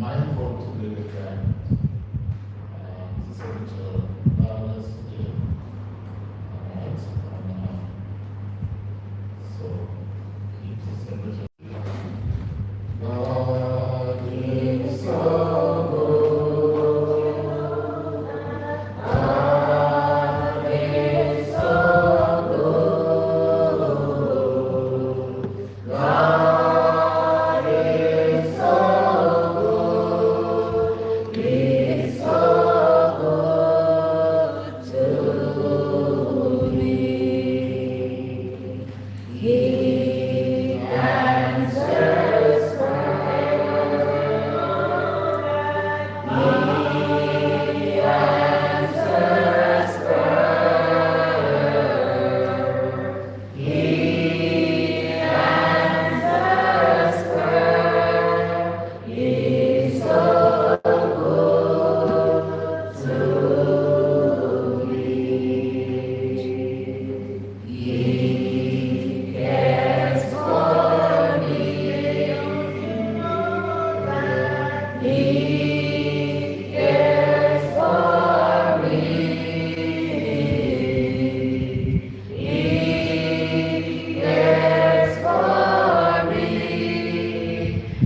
mindful today that spiritual awareness today. Alright? So keep the spiritual. God is so good. God is so good. God is so good. He's so good to me. He answers prayer. He answers prayer. He answers prayer. He's so good to me. He cares for me. He cares for me. He cares for me.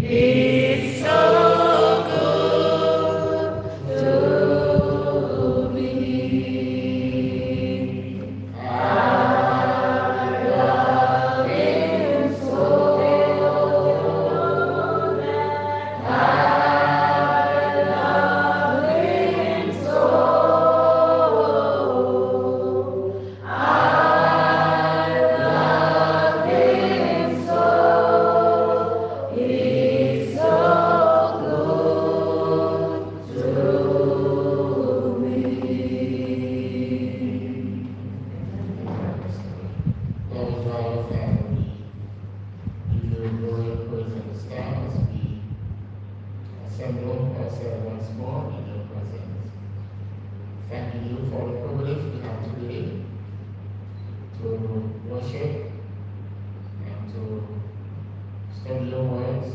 He's so good to me. I love him so. I love him so. I love him so. He's so good to me. Lord God, Father, we give you glory and praise and the stars. We assemble ourselves once more in your presence. Thanking you for the privilege we have today to worship and to study your words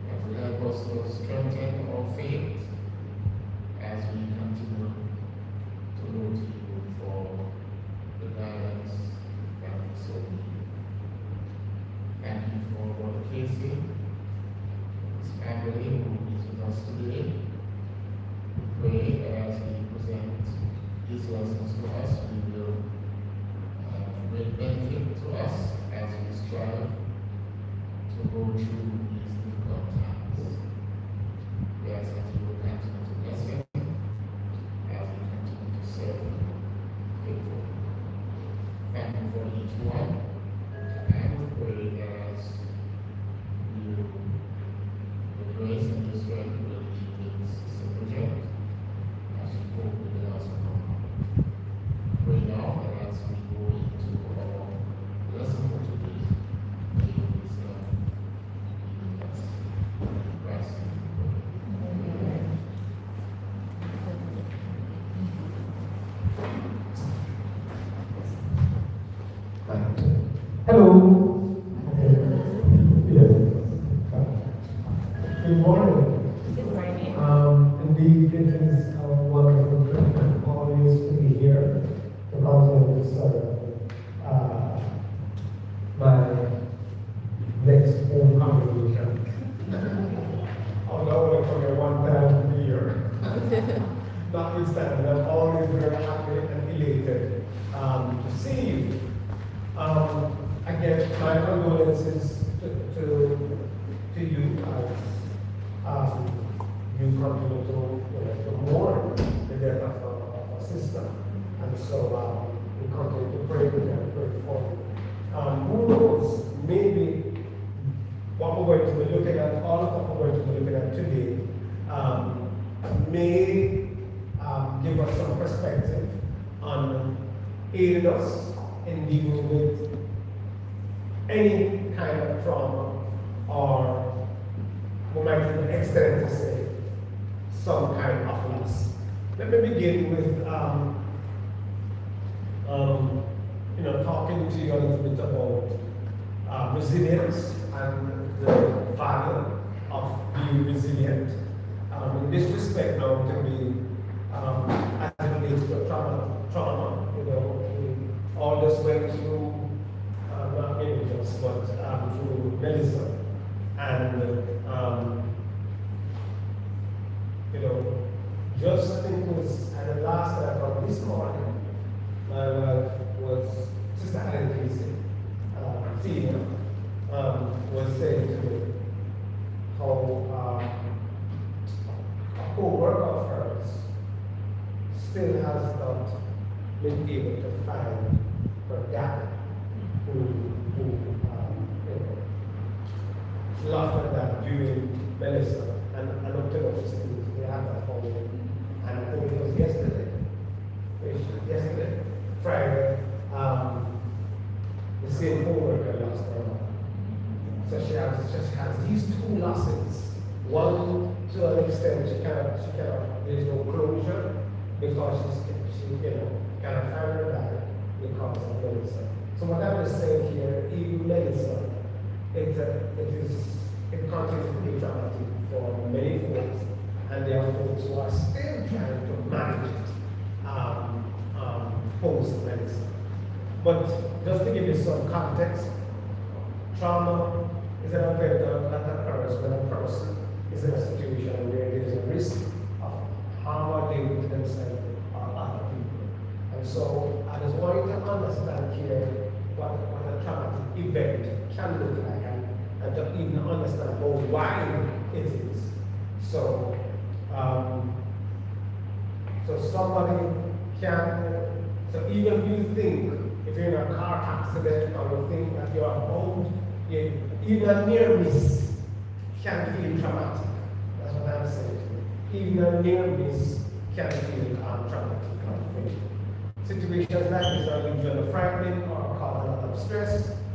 that will help us to strengthen our faith as we continue to look to you for the guidance that we so need. Thank you for Brother Casey, his family who is with us today. We pray that as he presents these lessons to us, we will bring benefit to us as we strive to go through these difficult times. We ask that you will continue to bless him as we continue to serve you faithfully. Thank you for each one, and we pray that as you, the grace and your strength will lead this project as you hope with us. Pray now that as we go into our lesson for today, may your wisdom be with us. Christ, we pray. Hello. Yes. Good morning. Good morning. Indeed, it is a wonderful privilege always to be here to continue to serve my next home congregation. Although I only come here one time a year. Notwithstanding, I'm always very happy and elated to see you. Again, my condolences to you as you continue to mourn the death of a sister. And so we continue to pray with and pray for you. Who knows, maybe what we're going to be looking at, all of what we're going to be looking at today, may give us some perspective on aiding us in dealing with any kind of trauma, or we might even extend to say some kind of loss. Let me begin with talking to you a little bit about resilience and the value of be resilient. In this respect now to be as it relates to trauma, we all this went through not images, but through medicine. And just I think it was at the last I got this morning, my wife was Sister Helen Casey, female, was saying to me how a co-worker of hers still has not been able to find her dad who lost her dad during medicine, and up to now they have that for me. And I think it was yesterday, Friday, the same co-worker lost her mother. So she has these two losses. One, to an extent, she cannot, there's no closure because she cannot find her dad because of medicine. So what I'm just saying here, even medicine, it continues to be traumatic for many folks, and there are folks who are still trying to manage it post-medicine. But just to give you some context, trauma is an event that occurs when a person is in a situation where there is a risk of harm or danger to themselves or other people. And so I just want you to understand here what a traumatic event can look like, and to even understand how wide it is. So, so somebody can, so even if you think, if you're in a car accident or you think that you're about, even a near miss can feel traumatic. That's what I'm saying. Even a near miss can feel traumatic. Situations like this are usually frightening or cause a lot of stress.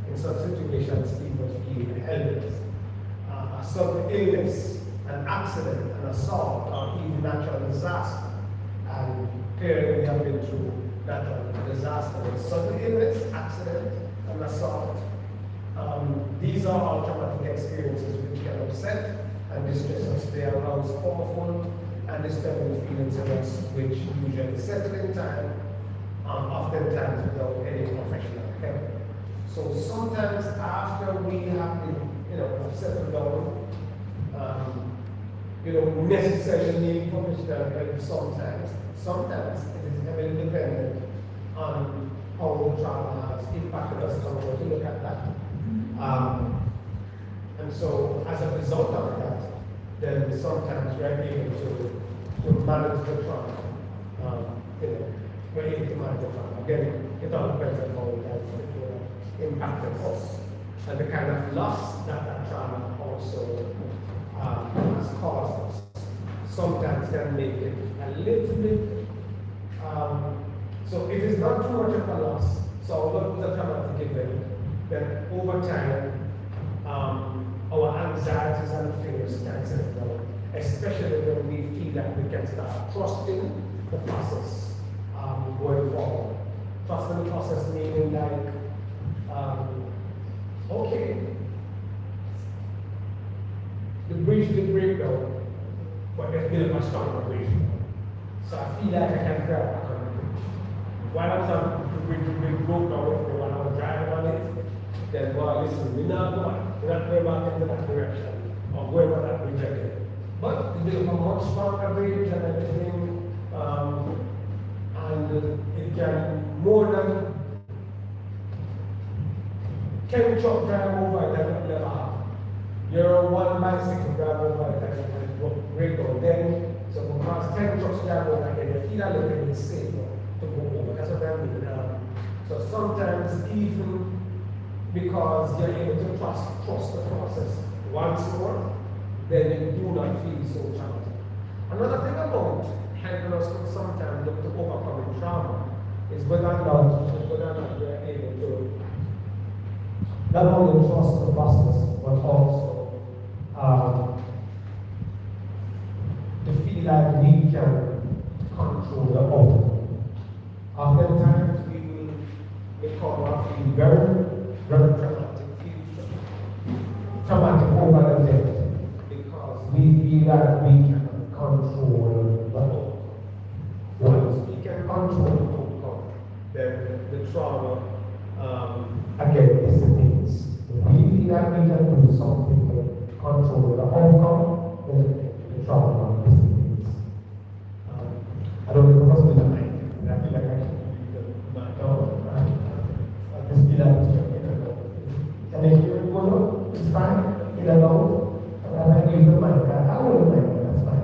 In such situations, people feel helpless. A sudden illness, an accident, an assault, or even natural disaster. And clearly we have been through natural disaster with sudden illness, accident, and assault. These are all traumatic experiences which can upset and distress us. They arouse powerful and disturbing feelings in us, which usually settle in time, oftentimes without any professional help. So sometimes after we have been, settled down, necessarily need professional help sometimes. Sometimes it is heavily dependent on how the trauma has impacted us, and we're going to look at that. And so as a result of that, then sometimes we're able to manage the trauma. We're able to manage the trauma. Again, it all depends on how it has impacted us and the kind of loss that trauma also has caused us. Sometimes can make it a little bit, so if it's not too much of a loss, so what was a traumatic event, then over time, our anxieties and fears can settle down, especially when we feel that we can start trusting the process going forward. Trusting the process meaning like, okay, the bridge did break down, but there's been a much stronger bridge. So I feel like I can grab back on the bridge. While I'm on the bridge broke down, when I was driving on it, then well, listen, we're not going back into that direction or going on that bridge again. But it's been a much stronger bridge and everything, and it can more than 10 truck drive over it that never happen. You're one bicycle drive over it and break down. Then, so because 10 trucks drive over it, you feel a little bit safer to go over. That's what I mean. So sometimes even because you're able to trust the process once more, then you do not feel so traumatized. Another thing about helping us sometimes to overcome trauma is whether or not we're able to not only trust the process, but also to feel like we can control the outcome. Oftentimes we will become or feel very traumatic over the event because we feel that we can control the outcome. Once we can control the outcome, then the trauma, again, dissipates. If we feel that we can do something to control the outcome, then the trauma dissipates. I don't know if it must be the mind. I feel like I can read the mind out. I just feel like it's and if you're good, it's fine, you know, and I use the mic, I will make it, that's fine.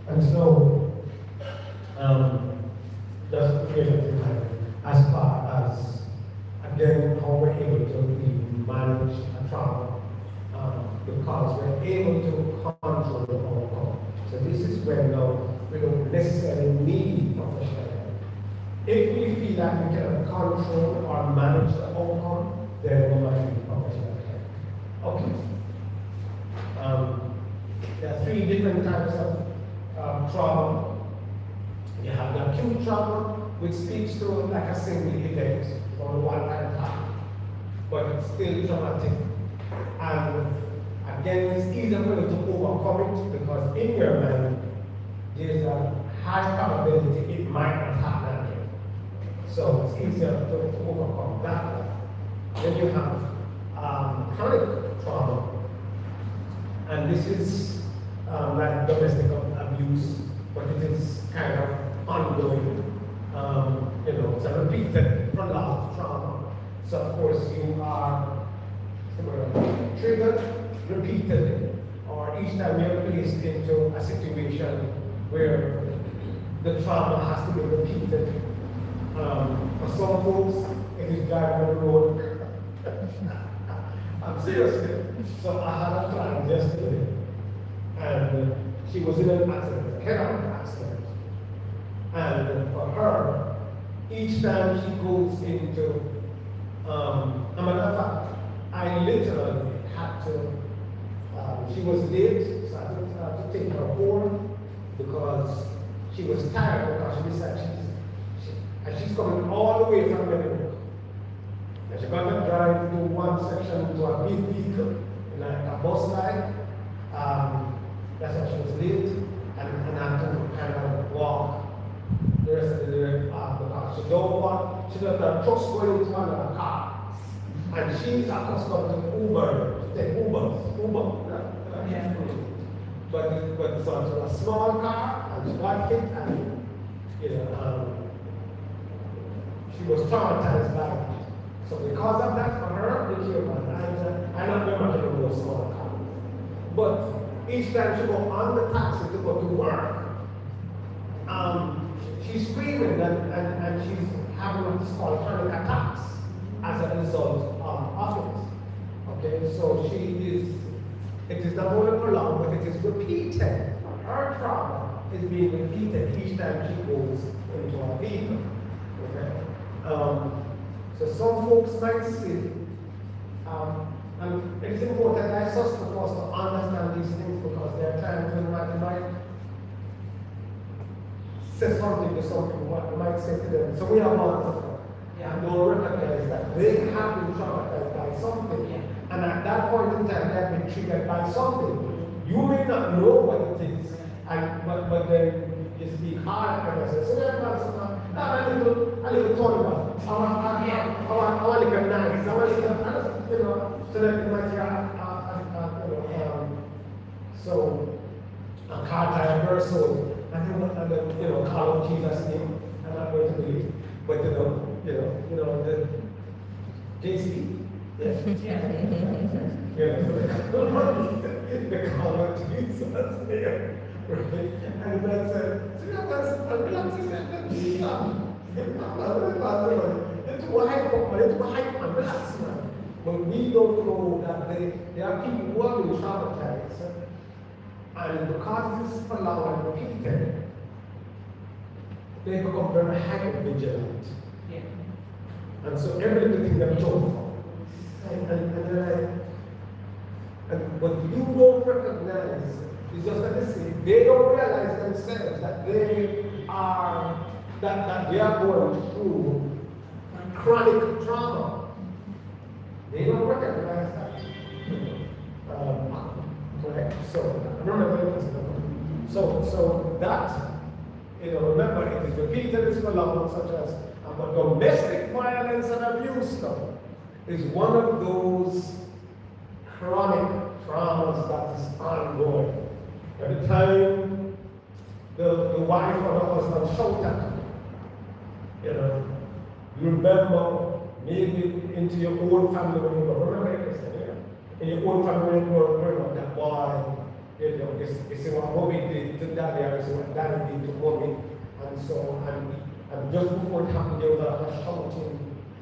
And so, just as far as, again, how we're able to manage a trauma, because we're able to control the outcome. So this is when we don't necessarily need professional help. If we feel that we can control or manage the outcome, then we might need professional help. Okay. There are three different types of trauma. You have the acute trauma, which speaks to like a single event or one time happen, but it's still traumatic. And again, it's easier for you to overcome it because in your mind, there's a high probability it might not happen again. So it's easier to overcome that. Then you have chronic trauma, and this is like domestic abuse, but it is kind of ongoing. It's a repeated, prolonged trauma. So of course you are triggered repeatedly, or each time you're placed into a situation where the trauma has to be repeated. For some folks, it is driving on the road. I'm serious. So I had a client yesterday, and she was in an accident, a head-on accident. And for her, each time she goes into, a matter of fact, I literally had to, she was late, so I had to take her home because she was tired because she said she's coming all the way from Medina. And she got to drive to one section to a big vehicle, like a bus line. That's why she was late, and I had to kind of walk the rest of the way because she don't want, she doesn't have trucks going into another car. And she's accustomed to Uber, to take Uber. Yeah. But so it was a small car, and she got hit, and she was traumatized by it. So because of that, for her, they killed her. I don't remember her in a small car. But each time she go on the taxi to go to work, she's screaming and she's having what is called panic attacks as a result of it. Okay, so it is not only prolonged, but it is repeated. Her trauma is being repeated each time she goes into a vehicle. Okay? So some folks might see, and it's important, I suspect for us to understand these things because they're trying to might say something to some people, what might say to them. So we are wonderful. And don't recognize that they have been traumatized by something. Yeah. And at that point in time, they have been triggered by something. You may not know what it is, but then you speak hard and I say, so they're not a little tournament. I want to get nice. I want to get, so that it might so a car tire burst so and then call out Jesus' name. I'm not going to do it. But the JC, yeah. They call out Jesus' name. And that's but we don't know that there are people who have been traumatized, and because this is prolonged and repeated, they become very hyper vigilant. Yeah. And so every little thing they jump for. And they're like, and what you don't recognize is just that they don't realize themselves that they are that they are going through chronic trauma. They don't recognize that. Correct. So remember so that remember it is repeated is prolonged, such as but domestic violence and abuse now is one of those chronic traumas that is ongoing. Every time the wife or the husband shout at you, you remember maybe into your own family when you go, remember this, in your own family when you were growing up, that boy, you see what mommy did to daddy, or you see what daddy did to mommy, and so, and just before it happened, there was a lot of shouting,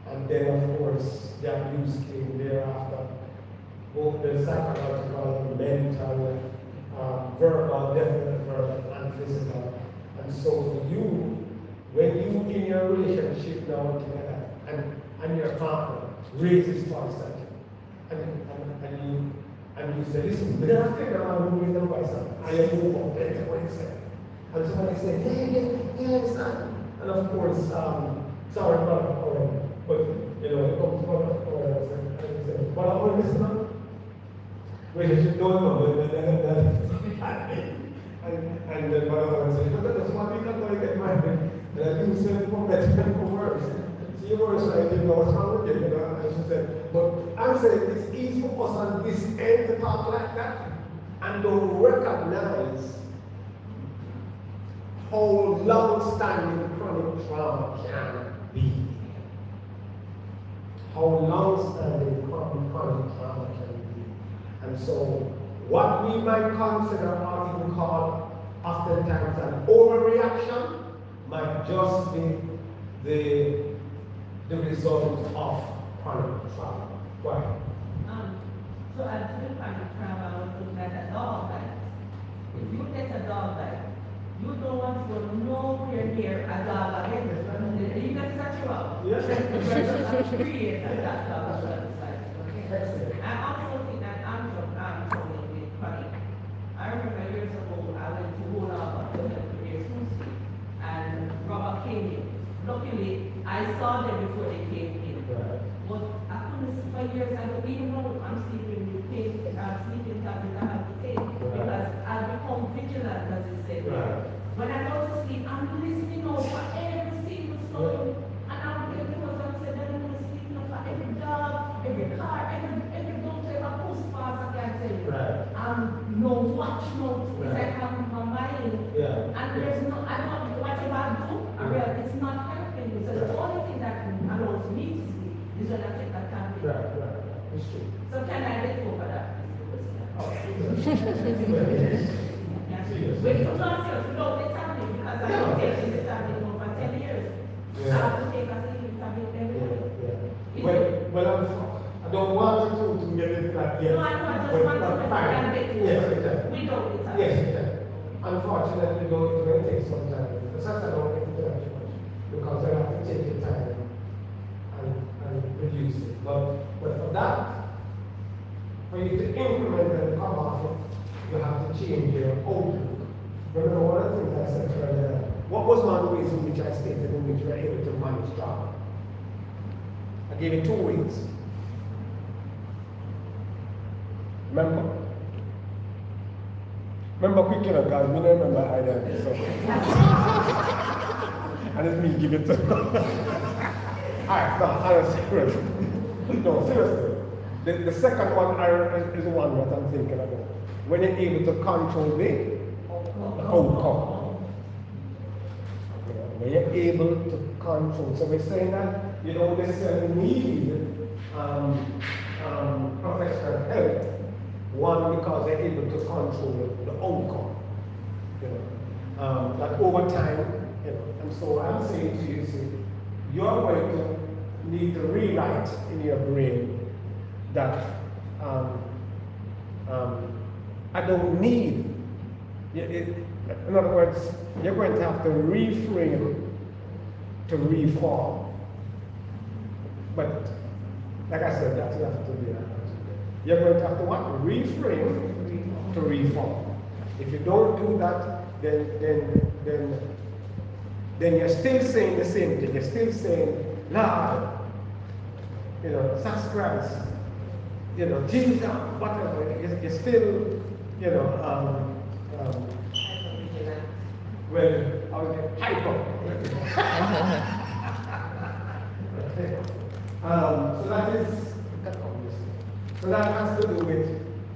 and then of course, the abuse came thereafter, both the psychological, mental, verbal, definitely verbal, and physical. And so for you, when you in your relationship now together, and your partner raises voice at you, and you say, listen, we don't have to raise the voice at you, and you move up, that's what you say. And somebody say, yeah, son. And of course, sorry, brother, but it comes brother, and you say, but I want to listen. Relationship don't know, and then brother says, but that's why we can't go and get married. That you say for better and for worse. So you were saying, what's wrong with you, and she said, but I'm saying it's easy for us on this end to talk like that and don't recognize how long-standing chronic trauma can be. How long-standing chronic trauma can be. And so, what we might consider or even call oftentimes an overreaction might just be the result of chronic trauma. Why? So as to the chronic trauma, I was looking at a dog bite. If you get a dog bite, you don't want to go nowhere near a dog again. You can touch you out. Yes. Create that dog bite. Okay. I also think that I'm trouble with chronic. I remember years ago, I went to Wola to their sushi, and Robert came in. Luckily, I saw them before they came in. Right. But I couldn't, for years, I don't even know I'm sleeping with pain, sleeping tablets I have to take, because I've become vigilant, as you said. Right. When I go to sleep, I'm listening out for every single sound, and I'm getting what I'm saying, I'm listening out for every dog, every car, every dog, every post pass, I can tell you. Right. I'm no watch no, it's like I'm my mind. Yeah. And there's no, I don't, whatever I do, I realize it's not helping me. So the only thing that allows me to sleep is when I take that tablet. Right. It's true. So can I get over that? When you don't yourself, you don't get tablet because I don't take the tablet for 10 years. I have to take a sleeping tablet every day. Well, I don't want you to get into that yet. No, I know, I just want to fine. get it. Yes, exactly. We don't get tablet. Yes, exactly. Unfortunately, though, it will take some time. Besides, I don't get into that too much because I have to take the time and reduce it. But for that, for you to implement and come off it, you have to change your outlook. Remember one of the things I said earlier, what was one of the ways in which I stated in which you were able to manage trauma? I gave you 2 ways. Remember quickly, guys, we don't remember either. So. And let me give it to Alright, no, seriously. No, seriously. The second one is the one that I'm thinking about. When you're able to control the outcome. When you're able to control. So we're saying that you don't necessarily need professional help. One, because they're able to control the outcome. That over time, and so I'm saying to you, see, you're going to need to rewrite in your brain that I don't need. In other words, you're going to have to reframe to reform. But like I said, that you have to be. You're going to have to what? Reframe to reform. If you don't do that, then you're still saying the same thing. You're still saying, Lord, sacrifice, Jesus, whatever. You're still, well, I would get hyper. So that has to do with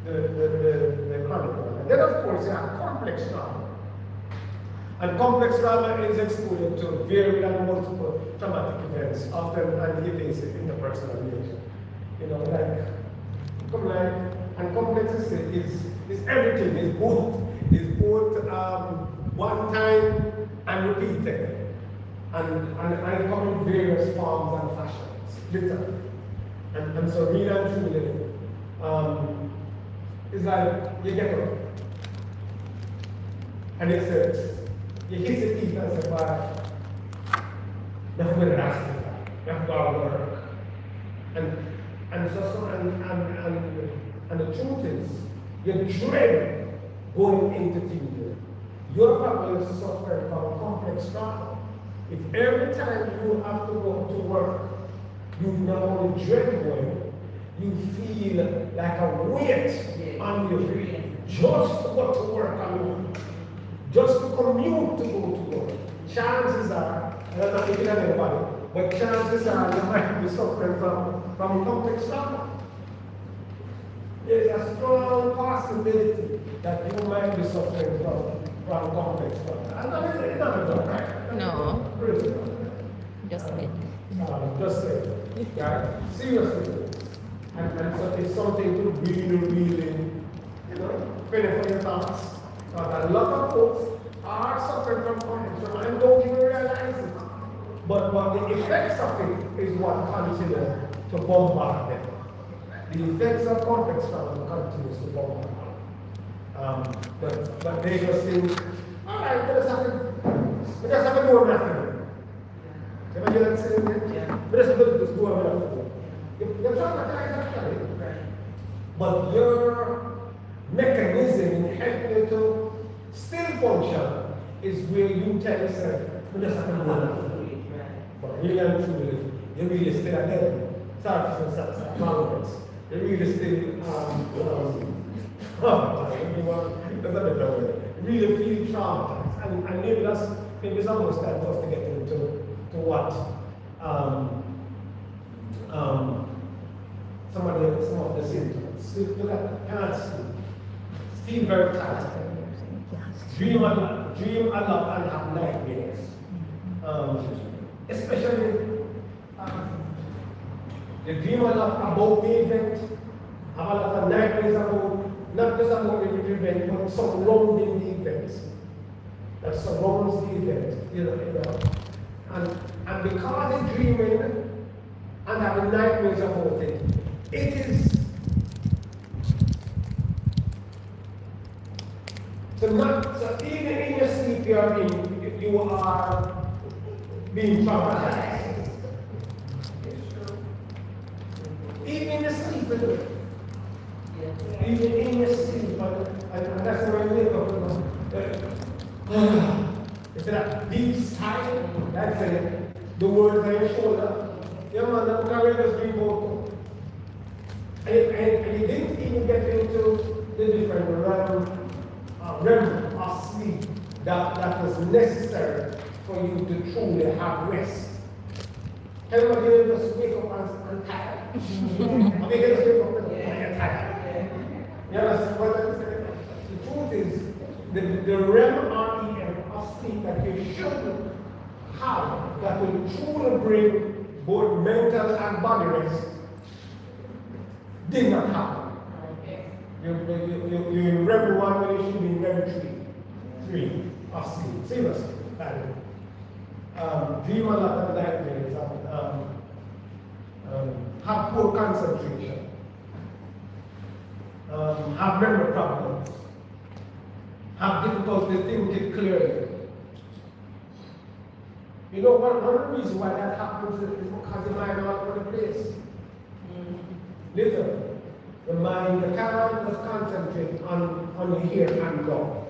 the chronic one. And then of course you have complex trauma. And complex trauma is exposure to varied and multiple traumatic events, often invasive interpersonal nature. And complexity is everything, is both one time and repeated. And it comes in various forms and fashions, literally. And so really and truly, it's like you get up and it says, you hit the teeth and say, "Why? Nothing with an you have to go to work." And the truth is, you dread going into theater. You're probably suffering from complex trauma. If every time you have to go to work, you not only dread going, you feel like a weight on you just to go to work alone, just to commute to go to work. Chances are, and I'm not looking at anybody, but chances are you might be suffering from complex trauma. There's a strong possibility that you might be suffering from complex trauma. And I mean, it's not a joke, right? No. Really. Just it. Just say, right? Seriously. And so it's something to really, finish for your thoughts. But a lot of folks are suffering from complex trauma and don't even realize it. But the effects of it is what continues to bombard them. The effects of complex trauma continues to bombard them. But they just think, all right, we just have to do nothing. Can I hear that saying there? Yeah. We just have to just do nothing. You're traumatized actually. Right. But your mechanism in helping you to still function is where you tell yourself, we just have to do nothing. But really and truly, you really still are dead. Sorry for some you really still, really feel traumatized. And maybe it's almost time for us to get into what some of the symptoms. Look at, can't sleep. Feel very tired. Dream a lot and have nightmares. Especially, you dream a lot about the event, have a lot of nightmares about, not just about the event, but surrounding the event. That surrounds the event, And because you're dreaming and having nightmares about it, it is so even in your sleep you are being traumatized. Even in your sleep, even in your sleep, and that's where I wake up. It's that deep sigh, that's it. The words on your shoulder. Yeah, man, that's what I just dream about. And you didn't even get into the different realm of sleep that was necessary for you to truly have rest. Can you just wake up and tired? I mean, you just wake up and you're tired. You understand what I'm saying? The truth is, the realm of sleep that you should have, that will truly bring both mental and body rest, did not happen. You're in REM 1 when you should be in REM 3 of sleep. Seriously. Dream a lot of nightmares, have poor concentration, have memory problems, have difficulty thinking clearly. You know, one of the reasons why that happens is because the mind all over the place. Literally. The mind, the cannot just concentrate on the here and now.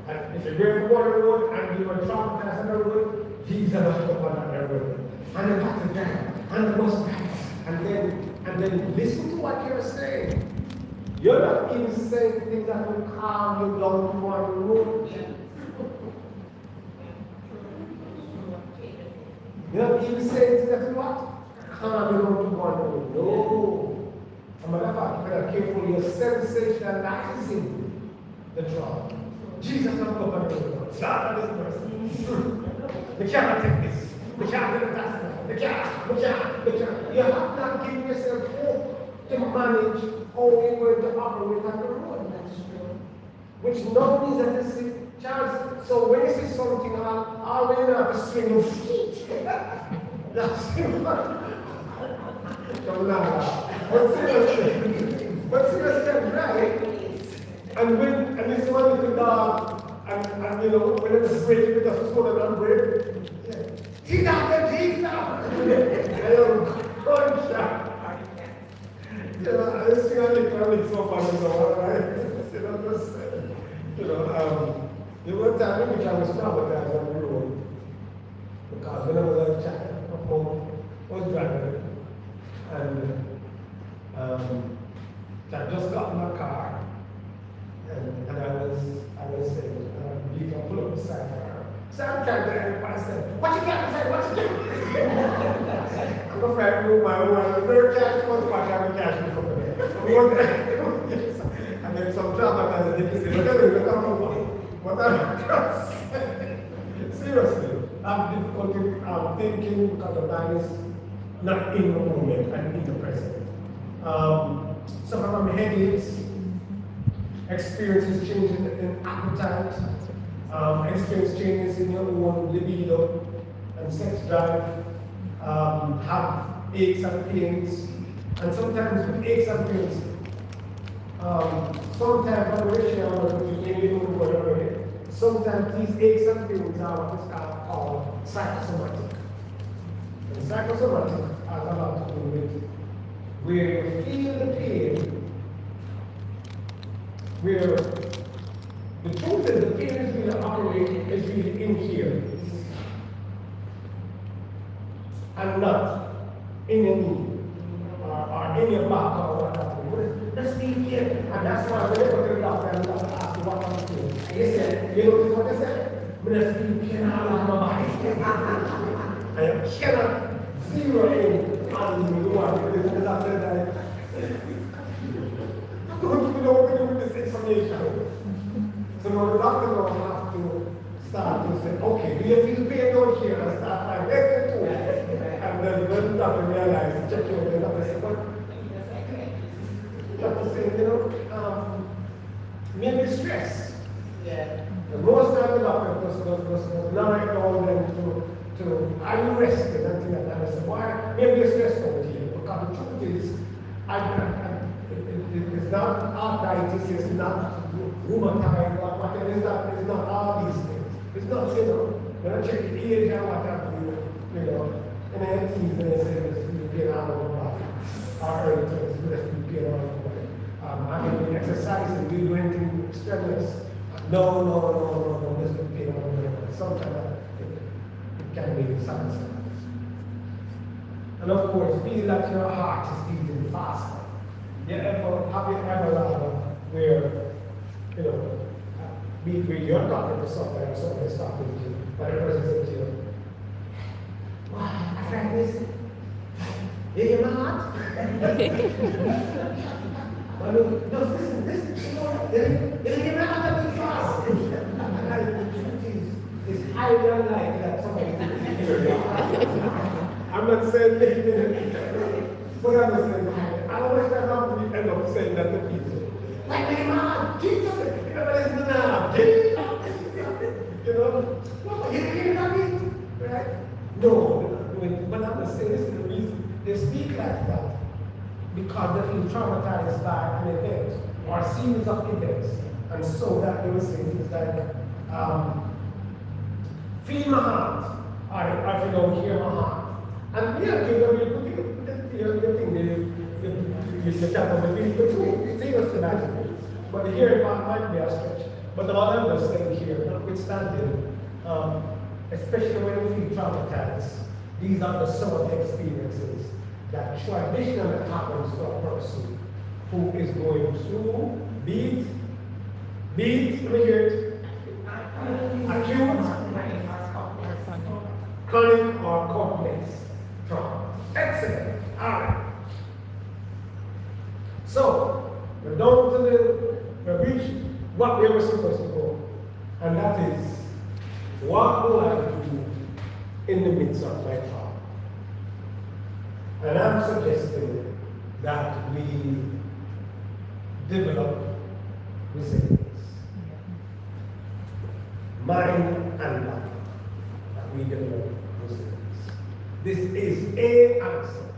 And if you're going to water road and you were traumatized on the road, Jesus was up on that road. And the taxi driver, and the bus driver, and then listen to what you're saying. You're not even saying things that will calm you down to one road. You're not even saying things that will what? Calm you down to one road. No. As a matter of fact, if you're careful, you're sensationalizing the drug. Jesus not go back to the Lord. Stop this person. We cannot take this. We can't do that. We can't. You have not given yourself hope to manage how you're going to operate on the road. Which now means that this is chance. So when you see something all the way you have to swing your feet. That's don't laugh. But seriously, right? And this one little dog, and you know, when it's sprayed with a sword and bread, see that, Jesus! I don't crunch that. You know, I just think I look so funny, so right? You know, there was a time in which I was traumatized on the road, because when I was a child, my mom was driving, and I just got in my car. And I was saying, you can pull up beside her. So I'm trying to help. I said, what you got to say? What you got? I'm afraid to my own. Very cash, what's my cash in front of me? And then some traumatized, and they say, look at me. What I'm seriously, I have difficulty thinking because the mind is not in the moment and in the present. Some of my headaches, experiences changes in appetite, experience changes in your own libido and sex drive, have aches and pains, and sometimes with aches and pains, sometimes these aches and pains are what is called psychosomatic. And psychosomatic has a lot to do with where you feel the pain, where the truth is the pain is really operating, is really in here, and not in your knee, or in your back, or whatever. Let's be here, and that's why when they go to the doctor and the doctor asks you what I'm doing. They said, you notice what they said? Let's be here out of my body. I cannot zero in on the one, because I said that. Don't even know what to do with this information. So now the doctor will have to start to say, okay, do you feel pain down here? And start like that too. And then when the doctor realizes, check you out, the doctor says, what? The doctor says, you know, maybe stress. Yeah. And most time the doctor does not allow them to, are you rested and things like that. I said, why? Maybe you're stressed out here. Because the truth is, it's not arthritis, it's not rheumatoid, whatever, it's not all these things. It's not, you know, when I check the age and what have you know, in the 80s, and they say it's pain all over the body. Or early 20s, it's pain all over the body. I mean, exercising, do you do anything strenuous? No, there's no pain all over the body. Sometimes it can be something. And of course, feel like your heart is beating faster. Have you ever where, you know, where you're talking to somebody or somebody's talking to you, but the person says to you, wow, I tried this. You hear my heart? Just listen, you know, you hear my heart beat fast. And the truth is, it's highly unlikely that somebody can hear your heart. I'm not saying anything, but I'm not saying I always end up saying that to people. Like, hey man, Jesus, everybody's in the now. You know? You hear that beat? Right? No, they're not doing it. But I'm not saying this is the reason they speak like that. Because they feel traumatized by an event or a series of events. And so that they will say things like, feel my heart. I if you don't hear my heart. And yeah, you think you tap on the feet, but it's even semantic. But the hearing part might be a stretch. But the other I'm just saying here, notwithstanding, especially when you feel traumatized, these are some of the experiences that traditionally happens to a person who is going through, be it, let me hear it, acute, chronic, or complex trauma. Excellent. All right. So, we're down to we reached what we were supposed to go, and that is what will I do in the midst of my trauma? And I'm suggesting that we develop resilience, mind and body, that we develop resilience. This is a answer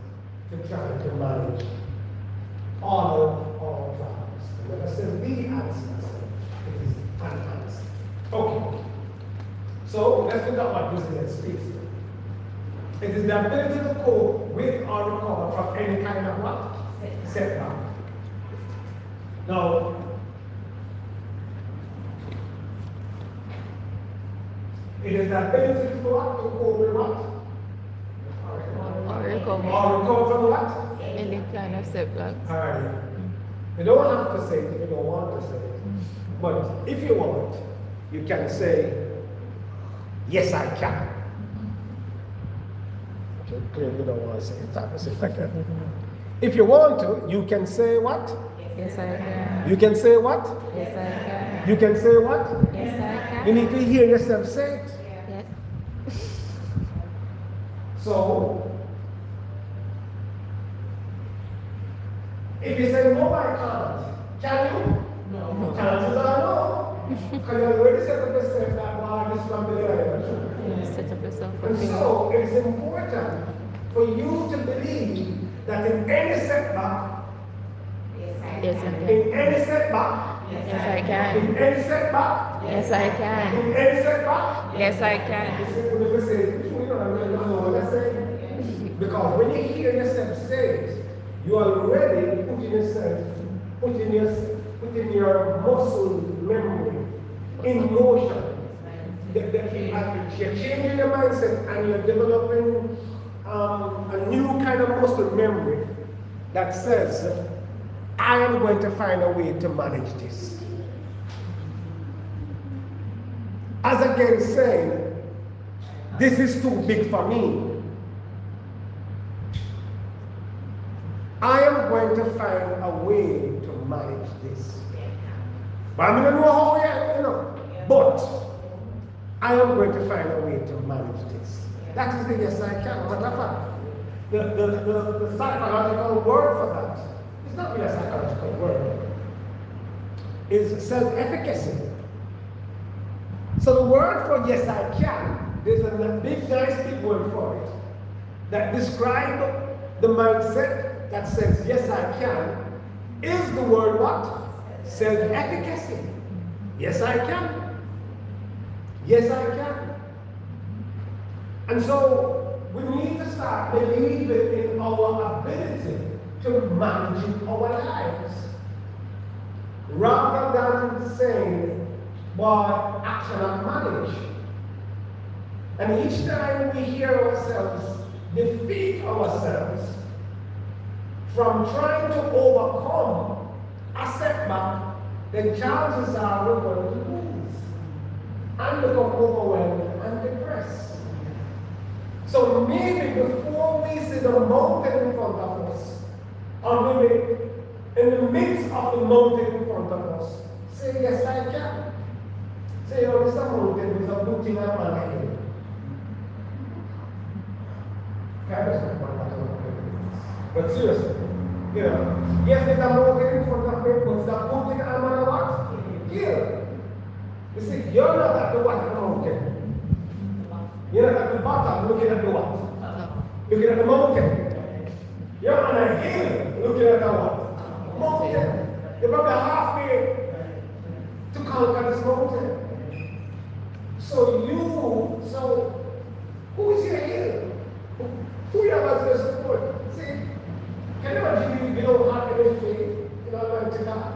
to trying to manage all of our problems. And when I say the answer, it is an answer. Okay. So let's look at what resilience speaks to. It is the ability to cope with or recover from any kind of what? Setback. Now, it is the ability to what? To cope with what? Or recover. Or recover from what? Any kind of setbacks. Alright. You don't have to say it if you don't want to say it. But if you want, you can say, yes, I can. Okay, clearly you don't want to say it. That's it like that. If you want to, you can say what? Yes, I can. You can say what? Yes, I can. You can say what? Yes, I can. You need to hear yourself say it. Yes. So, if you say no, I can't, can you? No. Chances are no. Because you already set up yourself that bar is from the area. You set up yourself for And failure. so, it is important for you to believe that in any setback, Yes, I can. in any setback, Yes, I can. in any setback, Yes, I can. in any setback, Yes, I can. you say, when you say, you don't know what I say. Because when you hear yourself say it, you are already putting your muscle memory in motion. You're changing your mindset and you're developing a new kind of muscle memory that says, I am going to find a way to manage this. As against saying, this is too big for me. I am going to find a way to manage this. But I'm going to know how yet, But I am going to find a way to manage this. That is the yes I can. Matter of fact, the psychological word for that is not really a psychological word. It's self-efficacy. So the word for yes I can, there's a big nice big word for it that describes the mindset that says yes I can is the word what? Self-efficacy. Yes I can. Yes I can. And so we need to start believing in our ability to manage our lives rather than saying, boy, I cannot manage. And each time we hear ourselves defeat ourselves from trying to overcome a setback, then chances are we're going to lose and become overwhelmed and depressed. So maybe before we see the mountain in front of us, or maybe in the midst of the mountain in front of us, say, yes, I can. Say, oh, it's a mountain with a good thing I'm on my head. But seriously, yes, there's a mountain in front of me, but it's a good thing I'm on a what? Here. You see, you're not at the what of the mountain. You're not at the bottom looking at the what? Looking at the mountain. You're on a hill looking at the what? Mountain. You're probably halfway to conquer this mountain. So who is your hero? Who you are to support? See, can you imagine you don't have any faith in Almighty God?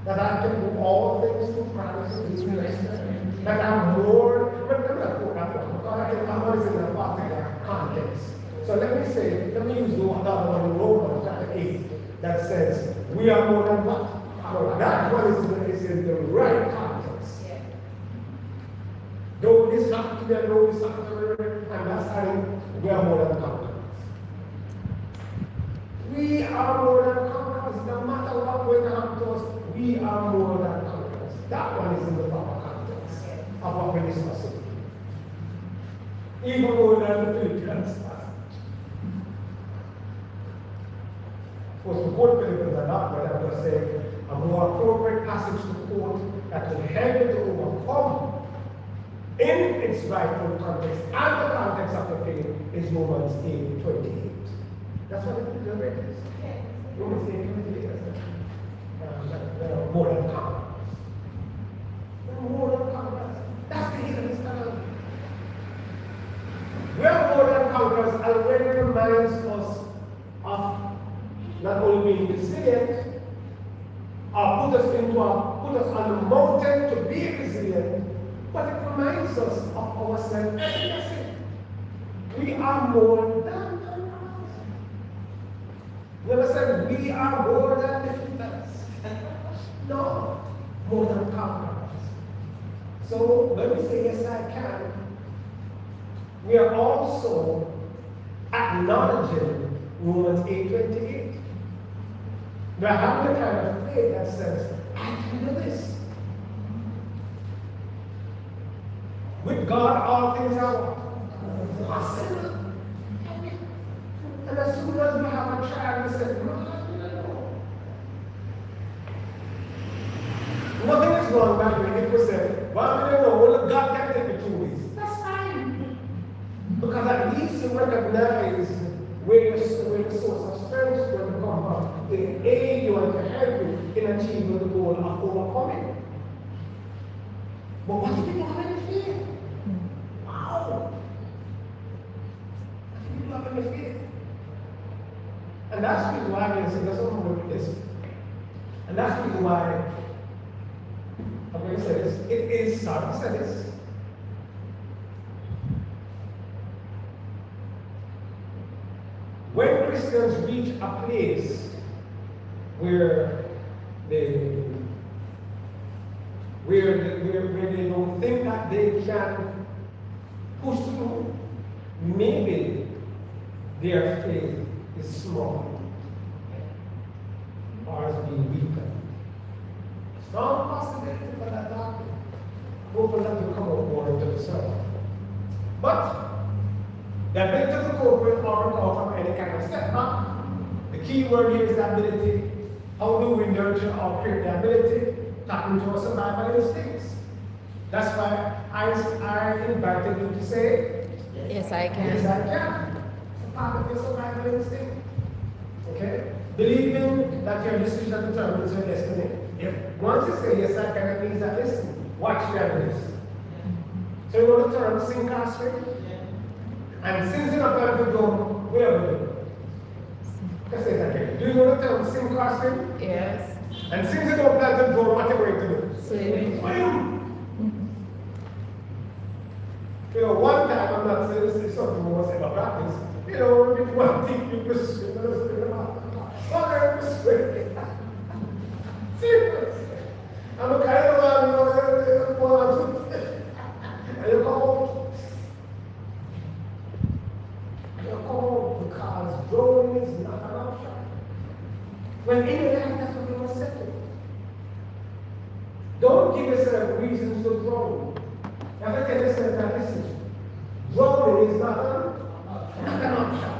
That I can do all things through Christ who strengthens me. That I'm more, let me not quote that one, because I can always in a particular context. So let me use the other one in Romans chapter 8 that says, we are more than what? Well, that one is in the right context. Yeah. Though this happened to me, and though this happened to me, and that's how we are more than conquerors. We are more than conquerors. No matter what will happen to us, we are more than conquerors. That one is in the proper context of what we're discussing. Even more than the Philippians passage. Of course, the quote Philippians are not, but I'm just saying a more appropriate passage to quote that will help you to overcome in its rightful context and the context of the thing is Romans 8:28. That's what it is. Romans 8:28. More than conquerors. More than conquerors. That's the hidden standard. We are more than conquerors already reminds us of not only being resilient, or put us on the mountain to be resilient, but it reminds us of ourselves. We are more than conquerors. When I said we are more than defeaters, no, more than conquerors. So when we say yes, I can, we are also acknowledging Romans 8:28. We're having a kind of faith that says, I can do this. With God, all things are possible. And as soon as we have a child, we say, no. Nothing is wrong by me if we say, well, I don't know, well, God can take me through this. That's fine. Because at least you recognize where the source of strength is going to come from. It aid you and to help you in achieving the goal of overcoming. But what if you don't have any fear? Wow! What if you don't have any fear? And that's the reason why I'm going to say, there's something wrong with this. And that's the reason why I'm going to say this. It is hard to say this. When Christians reach a place where they don't think that they can push through, maybe their faith is small or is being weaker. Strong possibility for that doctrine. Hoping that will come out more into the sermon. But the ability to cope with or recover from any kind of setback. The key word here is the ability. How do we nurture or create the ability? Tap into our survival instincts. That's why I invited you to say, Yes, I can. yes, I can. It's a part of your survival instinct. Okay? Believing that your decision determines your destiny. If once you say yes, I can, it means that listen, watch the evidence. So you know the term sink or swim? And since you're not going to go, where are we? Let's say that again. Do you know the term sink or swim? Yes. And since you don't plan to go, what are you going to do? Swim. Swim! You know, one time, I'm not saying this is something we must ever practice. You know, with one thing you could swim, another swim, another swim. Serious. I'm a kind of one, and you come home. You come home because drowning is not an option. When in your life, that's what you must settle. Don't give yourself reasons to drown. Now, if I tell yourself that, listen, drowning is not an option.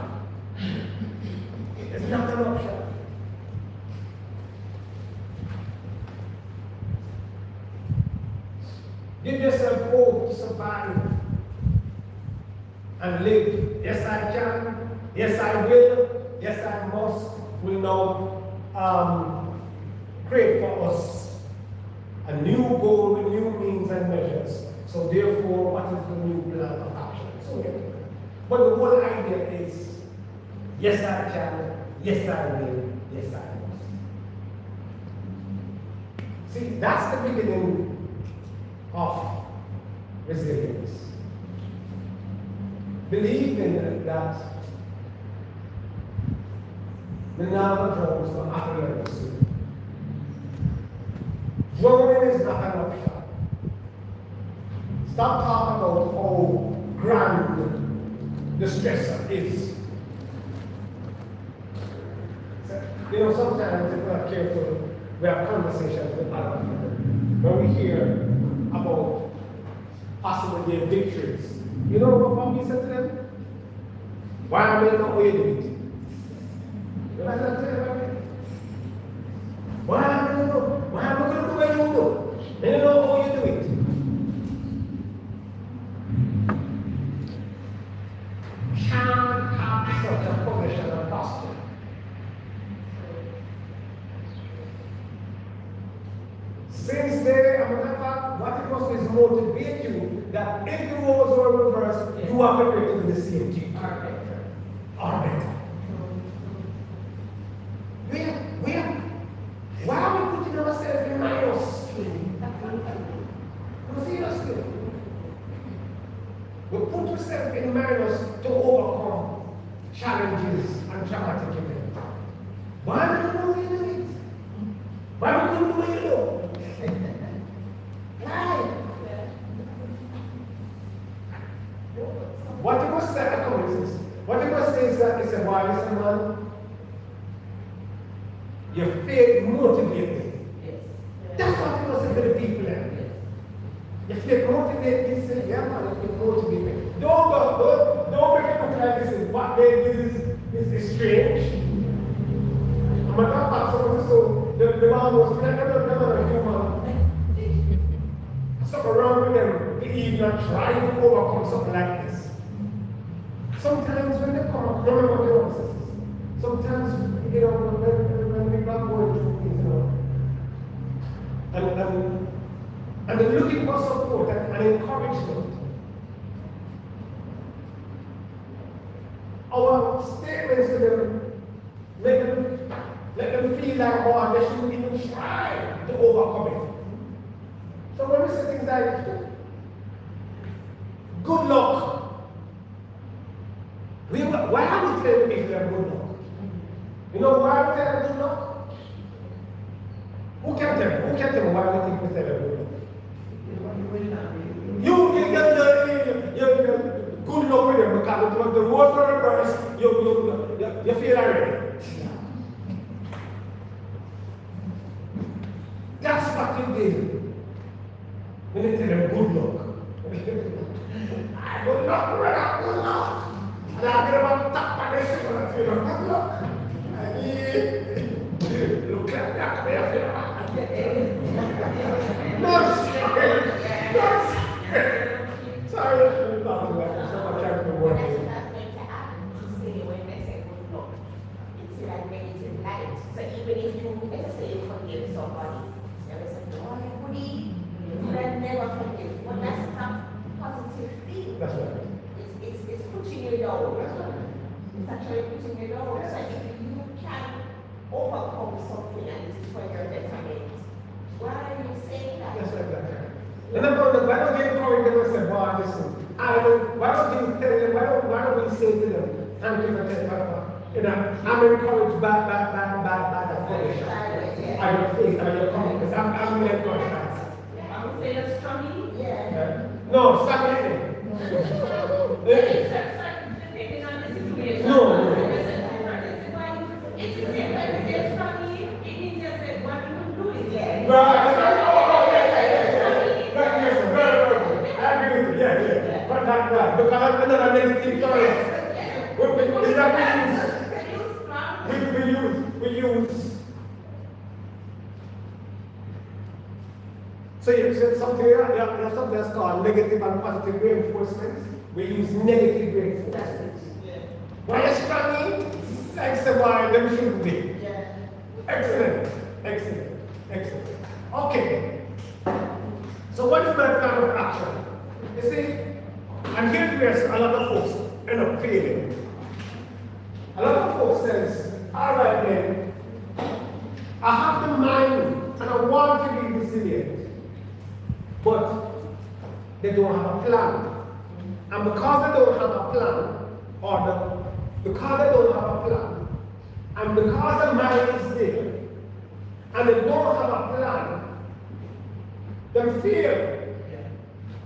It's not an option. Give yourself hope to survive and live. Yes, I can. Yes, I will. Yes, I must. Will now create for us a new goal with new means and measures So therefore, what is the new plan of action? So yeah. But the whole idea is, yes I can, yes I will, yes I must. See, that's the beginning of resilience. Believing that the number drugs are epilepsy. Drowning is not an option. Stop talking about how grand the stressor is. You know, sometimes if we're not careful, we have conversations with other people. When we hear about possible their victories, you know what we said to them? Why am I not way to it? You know what I'm saying? Why am I going to do what you do? They don't know how you do it. Can't have such a position of posture. Since there, as a matter of fact, what it must is motivate you that if the roles were reversed, you are prepared to do the same thing. Or better. Why are we putting ourselves in minus? You see us still? We put ourselves in minus to overcome challenges and traumatic events. Why do you do it? Why do you do what you do? Why? What you must say, what you must say is that it's a wise man. Your faith motivates me. Yes. That's what you must say to the people. Your faith motivates me. Yeah, man, your faith motivates me. Don't make it look like this is what they do is strange. I'm not about someone so the man was never a human. Something wrong with them. They even try to overcome something like this. Sometimes when they come, remember what the Lord says. Sometimes, you know, when people are going through things, you know, and they're looking for support and encouragement. Our statements to them let them feel like, oh, they shouldn't even try to overcome it. So when we say things like, good luck, why are we telling people good luck? You know why we tell them good luck? Who can tell them why we think we tell them good luck? You good luck with them because when the road for reverse, you feel already. That's what you did. When they tell them good luck. Good luck, brother, good luck. And I get about top of this, good luck. Look at that, sorry, I'm talking about so much time to work. That's what I was going to add. To say when they say good luck, it's like negative light. So even if you, let's say you forgive somebody, there is a joy, goodie, you can never forgive. But that's not positive feeling. That's right. It's putting you down. It's actually putting you down. So if you can overcome something and it is for your betterment, why are you saying that? That's right. And then why don't you encourage them and say, wow, listen, why don't you tell them, why don't we say to them, thank you for telling Papa, you know, I'm encouraged by the position. I your faith, I your confidence. I'm really encouraged by that. I would say that's strongly. Yeah. No, stop it. It's depending on the situation. No. It's the same when you say strongly, it means you said what you do is yeah. Right. I agree with you, yeah. But not right. Because another negative choice. We use. So you said something, there's something that's called negative and positive reinforcement. We use negative reinforcement. Why is struggling? Like the why them shouldn't be. Yeah. Excellent. Okay. So what is my plan of action? You see, and here's where a lot of folks end up failing. A lot of folks says, all right then, I have the mind and I want to be resilient, but they don't have a plan. And because they don't have a plan, because they don't have a plan, and because the mind is there, and they don't have a plan, they fail.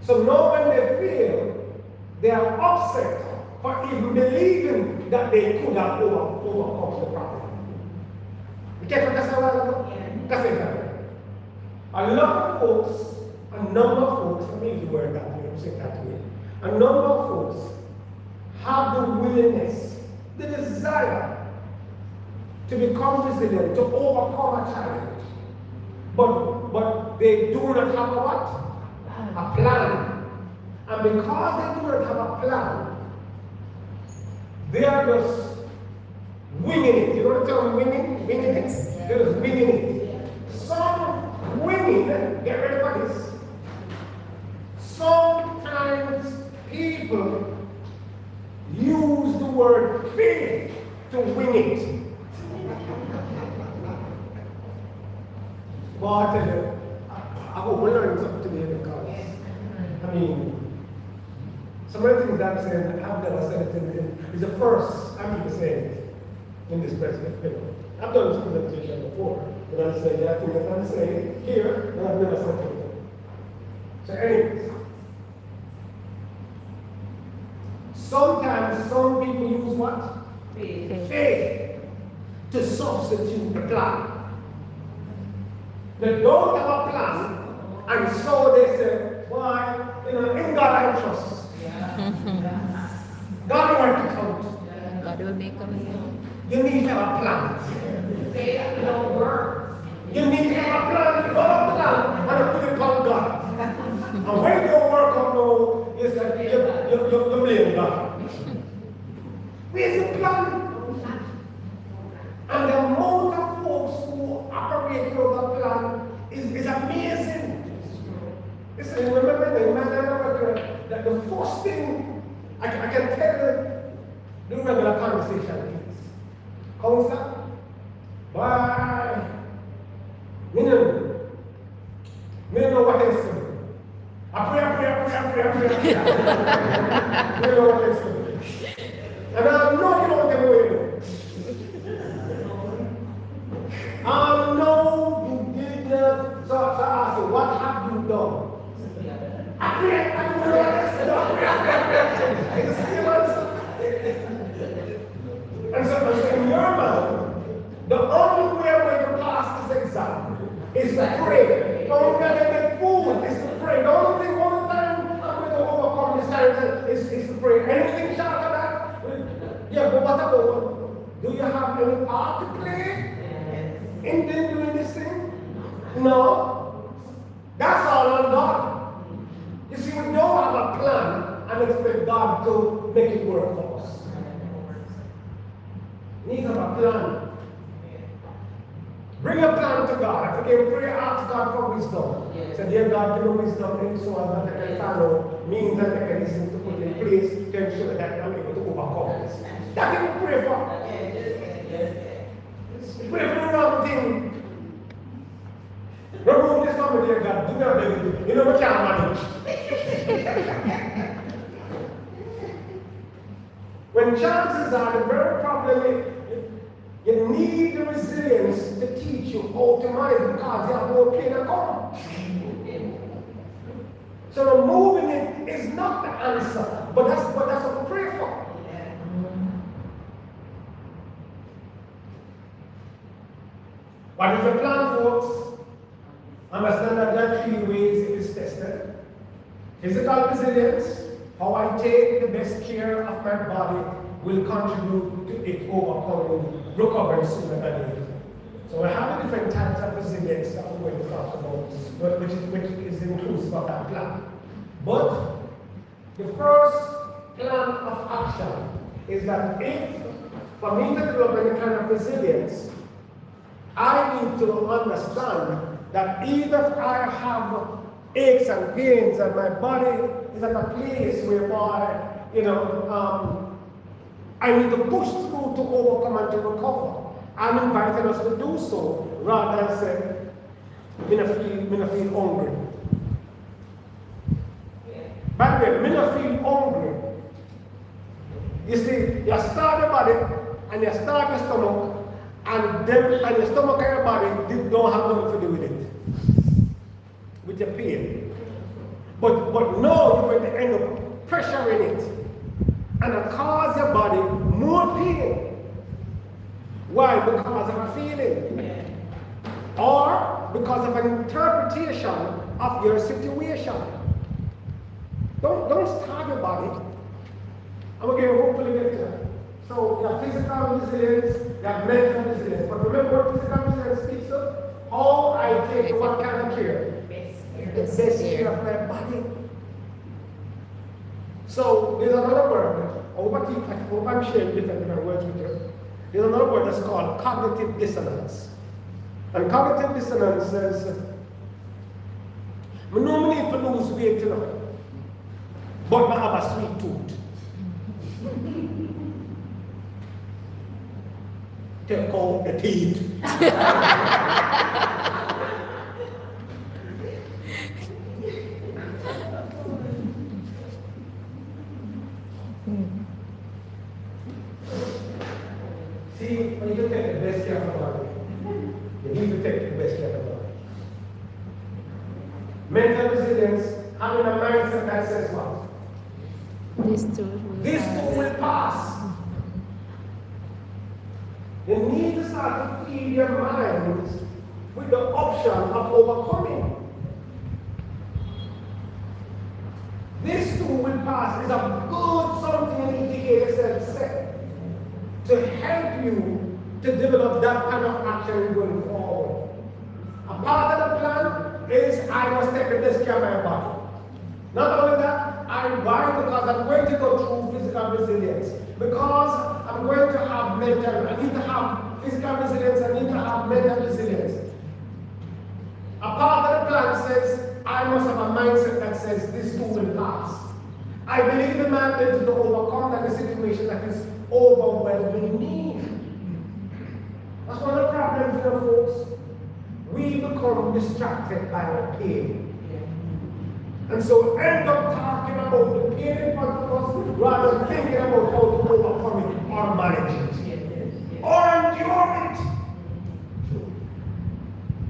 So now when they fail, they are upset for even believing that they could have overcome the problem. You catch what I said a while ago? That's it. A lot of folks, a number of folks, let me use the word that way, I'm saying that way. A number of folks have the willingness, the desire to become resilient, to overcome a challenge. But they do not have a what? A plan. And because they do not have a plan, they are just winging it. You know what I'm telling winging? Winging it? They're just winging it. Some winging, get ready for this. Sometimes people use the word faith to wing it. But I tell you, I hope we're learning something today because, I mean, some of the things I'm saying, I've never said it is the first I'm even saying it in this presentation. I've done this presentation before, but I'm saying that thing that I'm saying here, and I've never said it before. So anyways, sometimes some people use what? Faith to substitute the plan. They don't have a plan, and so they say, why, in God I trust. God will work it out. God will make a way. You need to have a plan. Say that don't work. You need to have a plan. You got a plan, and you put it on God. And when you don't work out, no, you say, you blame God. Where's the plan? And the amount of folks who operate without a plan is amazing. Listen, remember that the first thing I can tell you, the regular conversation is, Counselor, bye. Me know what else to do. I pray. Me know what else to do. And I know you don't get away with it. I know you did not. So I ask you, what have you done? I pray. It's the same answer. And so in your mind, the only way we're going to pass this exam is to pray. Don't get any food, is to pray. The only thing all the time I'm going to overcome this challenge is to pray. Anything short of that? Yeah, but what about, do you have any part to play in doing this thing? No. That's all on God. You see, we don't have a plan and expect God to make it work for us. We need to have a plan. Bring a plan to God. If you can pray, ask God for wisdom. Say, dear God, give me wisdom in so that I can follow means and mechanisms to put in place to ensure that I'm able to overcome this. That's what we pray for. Pray for the wrong thing. Remove this from me, dear God. Do not let it. You know we can't manage. When chances are the very problem is, you need the resilience to teach you how to manage because you have no pain to come. So removing it is not the answer, but that's what we pray for. What is the plan, folks? Understand that there are 3 ways it is tested. Physical resilience, how I take the best care of my body, will contribute to it overcoming, recovering sooner than later. So we have different types of resilience that we're going to talk about, which is inclusive of that plan. But the first plan of action is that if, for me to develop any kind of resilience, I need to understand that either I have aches and pains, and my body is at a place whereby, I need to push through to overcome and to recover. I'm inviting us to do so rather than say, me no feel hungry. By the way, me no feel hungry. You see, you start your body and you start your stomach, and your stomach and your body don't have nothing to do with it, with your pain. But now you're going to end up pressuring it and it cause your body more pain. Why? Because of a feeling. Or because of an interpretation of your situation. Don't starve your body. I'm going to hopefully get to that. So you have physical resilience, you have mental resilience. But remember what physical resilience speaks of? How I take what kind of care? The best care of my body. So there's another word. I hope I'm sharing different words with you. There's another word that's called cognitive dissonance. And cognitive dissonance says, we normally need to lose weight tonight, but I have a sweet tooth. Take out the teeth. See, when you take the best care of the body, you need to take the best care of the body. Mental resilience, having a mindset that says what? This too will pass. You need to start to feed your minds with the option of overcoming. This too will pass is a good something you need to get yourself set to help you to develop that kind of action going forward. A part of the plan is I must take the best care of my body. Not only that, why? Because I'm going to go through physical resilience. Because I'm going to have mental, I need to have physical resilience, I need to have mental resilience. A part of the plan says, I must have a mindset that says this too will pass. I believe in my ability to overcome that situation that is overwhelming me. That's one of the problems here, folks. We become distracted by our pain. And so end up talking about the pain in front of us rather than thinking about how to overcome it or manage it. Or endure it.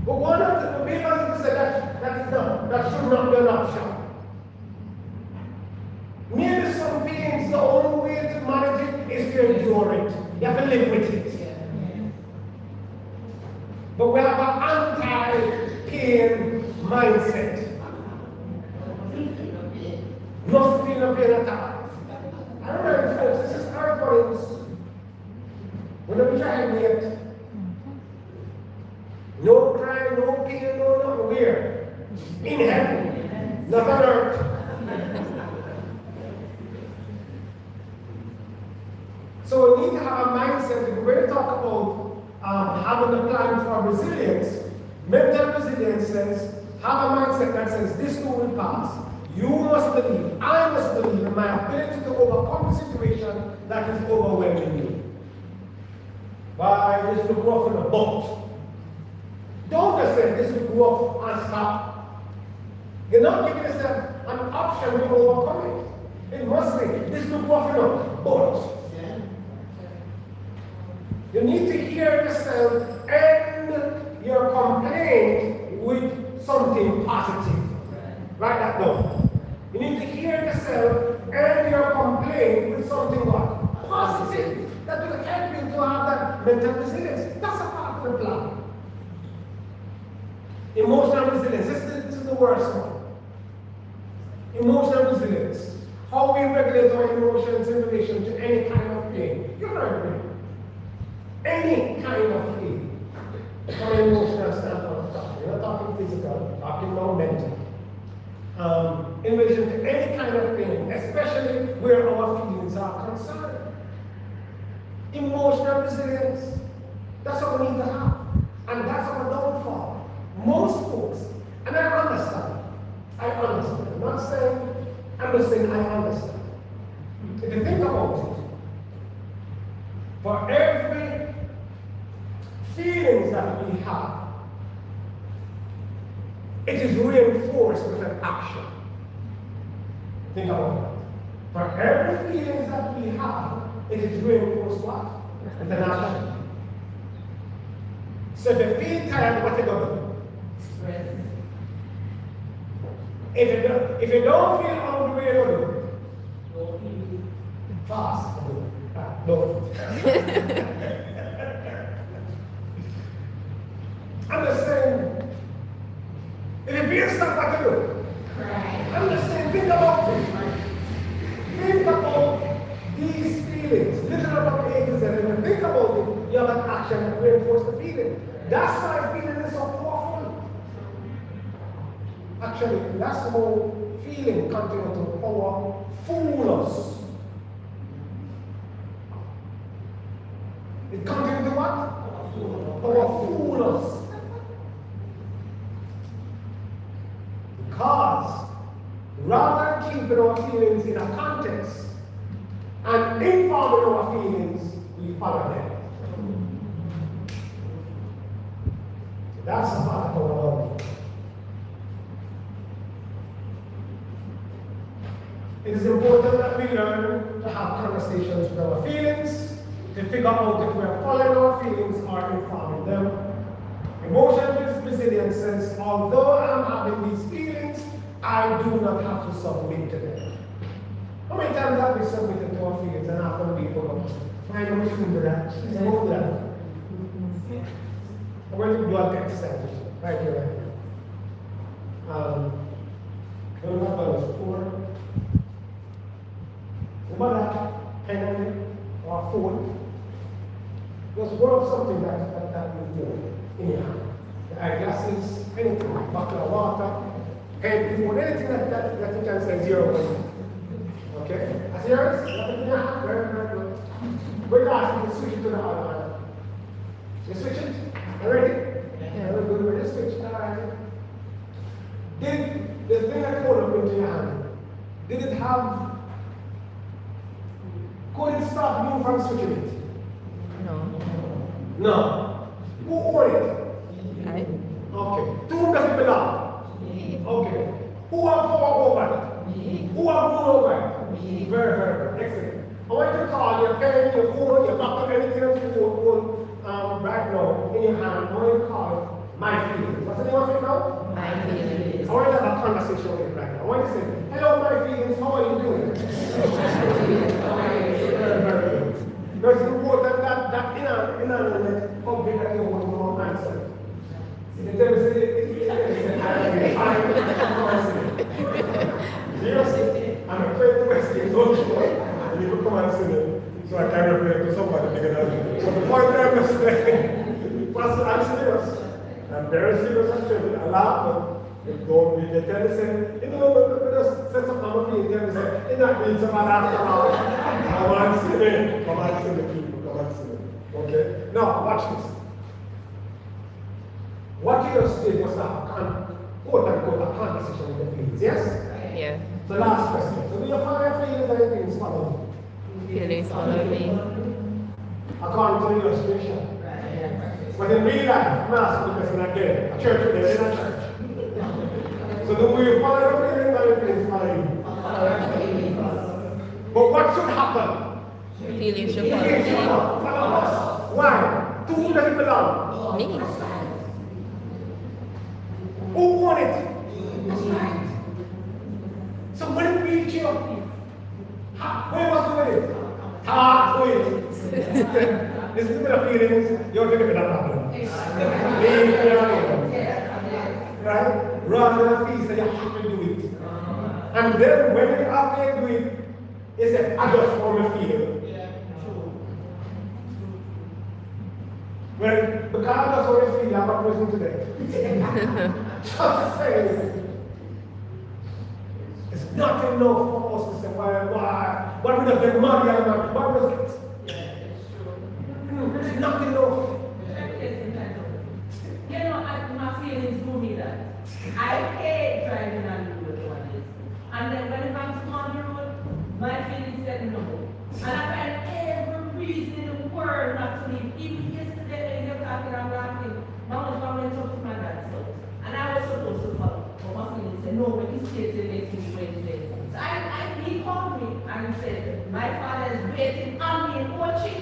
But one of the papers said that should not be an option. Maybe some pains, the only way to manage it is to endure it. You have to live with it. But we have an anti-pain mindset. Not feeling no pain at all. I remember, folks, this is our points. When we try and wait, no crying, no pain, no nothing. Where? In heaven, not on earth. So we need to have a mindset. If we're going to talk about having a plan for resilience, mental resilience says, have a mindset that says, this too will pass. You must believe, I must believe in my ability to overcome the situation that is overwhelming me. Why, this will go off in a boat. Don't just say this will go off and stop. You're not giving yourself an option to overcome it. It must be, this will go off in a boat. You need to hear yourself end your complaint with something positive. Write that down. You need to hear yourself end your complaint with something what? Positive. That will help you to have that mental resilience. That's a part of the plan. Emotional resilience. This is the worst one. Emotional resilience. How we regulate our emotions in relation to any kind of pain. You're not pain. Any kind of pain. From an emotional standpoint, we're not talking physical, talking about mental. In relation to any kind of pain, especially where our feelings are concerned. Emotional resilience, that's what we need to have. And that's our downfall. Most folks, and I understand, saying I understand. If you think about it, for every feelings that we have, it is reinforced with an action. Think about that. For every feelings that we have, it is reinforced what? With an action. So if you feel tired, what you gonna do? If you don't feel hungry, what you gonna do? Fast. No. I'm just saying, if you feel stuck, what to do? I'm just saying, think about it. Think about these feelings. Listen about the ages, and when you think about it, you have an action that reinforces the feeling. That's why feeling is so powerful. Actually, that's how feeling continues to fool us. It continues to what? Fool us. Because rather than keeping our feelings in a context and informing our feelings, we follow them. That's a part of our love. It is important that we learn to have conversations with our feelings, to figure out if we are following our feelings or informing them. Emotional resilience says, although I'm having these feelings, I do not have to submit to them. How many times have we submitted to our feelings and after we go, I know we shouldn't do that. I won't do that. I'm going to do an exercise right here, right now. We don't have done this before. Remember that pen or phone? Just work something that you do in your hand. The eyeglasses, anything, bottle of water, pen, phone, anything that you can say 0%. Okay? That's yours? Nothing in your hand? Very, very good. We're asking you to switch it to the other hand. You switch it? Are you ready? Yeah. Very good. We're just switch it. All right. Did the thing that hold up into your hand, did it have, could it stop you from switching it? No. Who owned it? I. Okay. To whom does it belong? Okay. Who has power over it? Who has rule over it? Very, very good. Excellent. I want you to call your pen, your phone, your laptop, anything else you own right now in your hand. I want you to call it My Feelings. What's the name of it now? My Feelings. I want you to have a conversation with it right now. I want you to say, hello, my feelings, how are you doing? Very, very good. Now it's important that in a moment, how big that you want to answer. See, the devil says, I'm afraid to ask you, don't you? And you will come and say it. So I can refer to somebody bigger than you. But the point I'm saying, Pastor, I'm serious. I'm very serious actually. I laugh, but don't be tell me say, you know, but just set up my feet and tell me say, in that means someone after all. Come on, see me. Come on, see me, people. Come on, see me. Okay? Now, watch this. What you just did was a quote unquote a conversation with the feelings, yes? Yeah. The last question. So do you follow your feelings or your feelings follow you? Feelings follow me. According to the illustration. But in real life, I'm asking the question again. A church with them in a church. So do you follow your feelings or your feelings follow you? But what should happen? Feelings should Feelings should follow follow us. Why? To whom does it belong? me. Me. Who won it? That's right. So when it reached you, where was the way? Halfway. This is the feelings, you're thinking about that problem. Right? Rather than feel that you have to do it. And then when you have to do it, it's an adjust for the feel. Well, because that's what I feel, I'm not listening today. Just saying. It's not enough for us to say, why would have been money and why would have it's not enough. You know, my feelings do me that. I hate driving on the road one day. And then when I'm on the road, My feelings said no. And I find every reason in the world not to leave. Even yesterday when you're talking, I'm laughing. Mom went up to my dad's house. And I was supposed to follow. But my feelings said, no, but you stay till next week Wednesday. So he called me and said, my father is waiting on me in Ochi.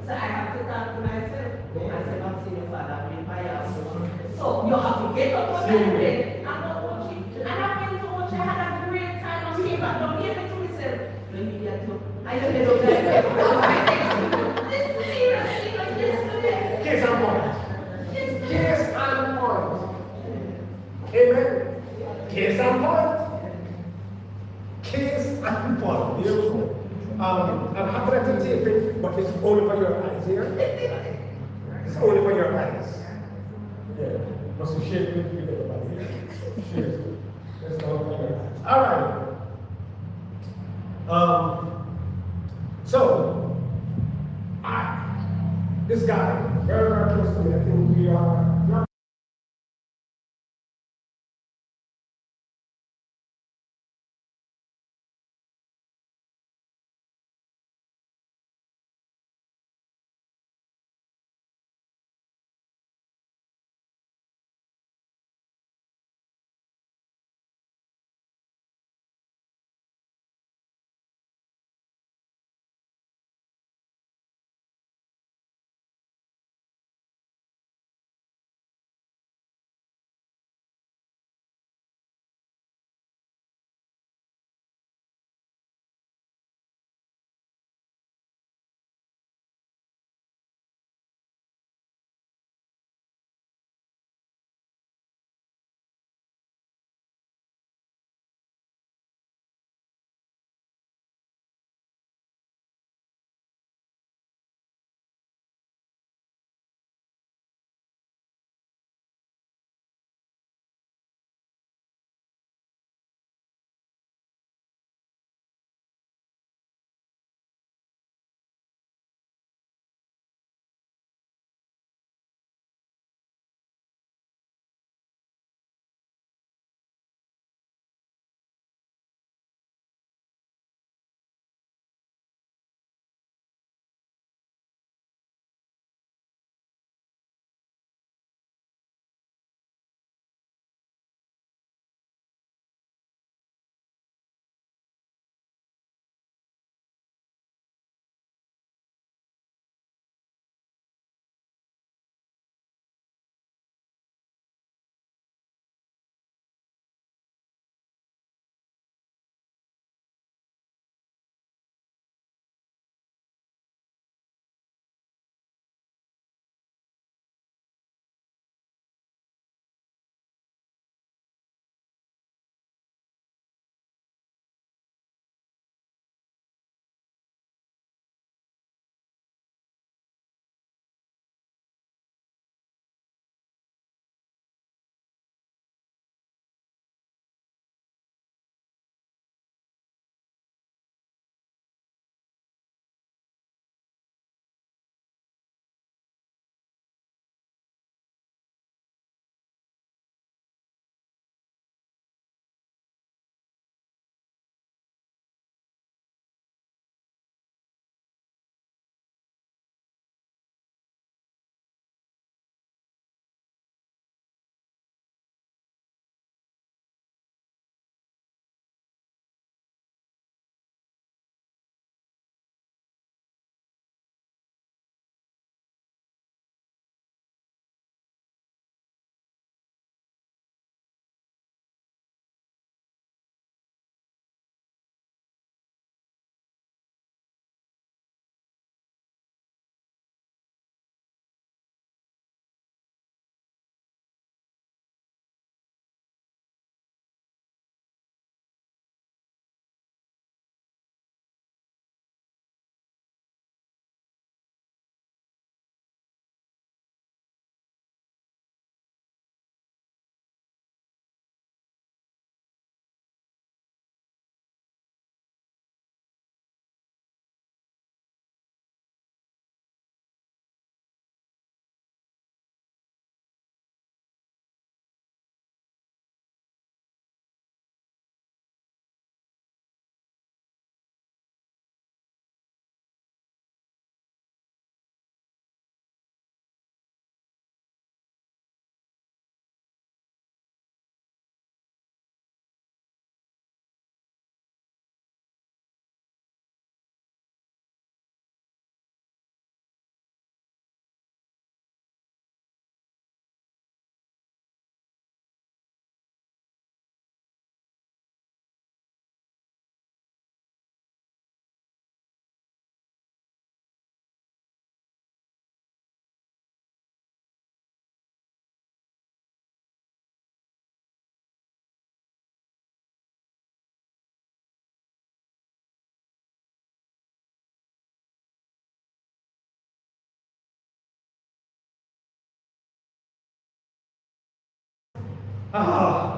So I have to talk to myself. I said, I'm seeing your father, I'm in my house. So you have to get up on that bed and go Ochi. And I went to Ochi, I had a great time. I came back, don't give it to myself. Let me get to, I don't know that. This is seriously like this today. Case on point. Case on point. Amen. Case on point. Case on point. Beautiful. I'm happy to tape it, but it's only for your eyes here. It's only for your eyes. Yeah. Must be shared with everybody here. Share. That's all for your eyes. All right. So, this guy, very, very close to me, I think we are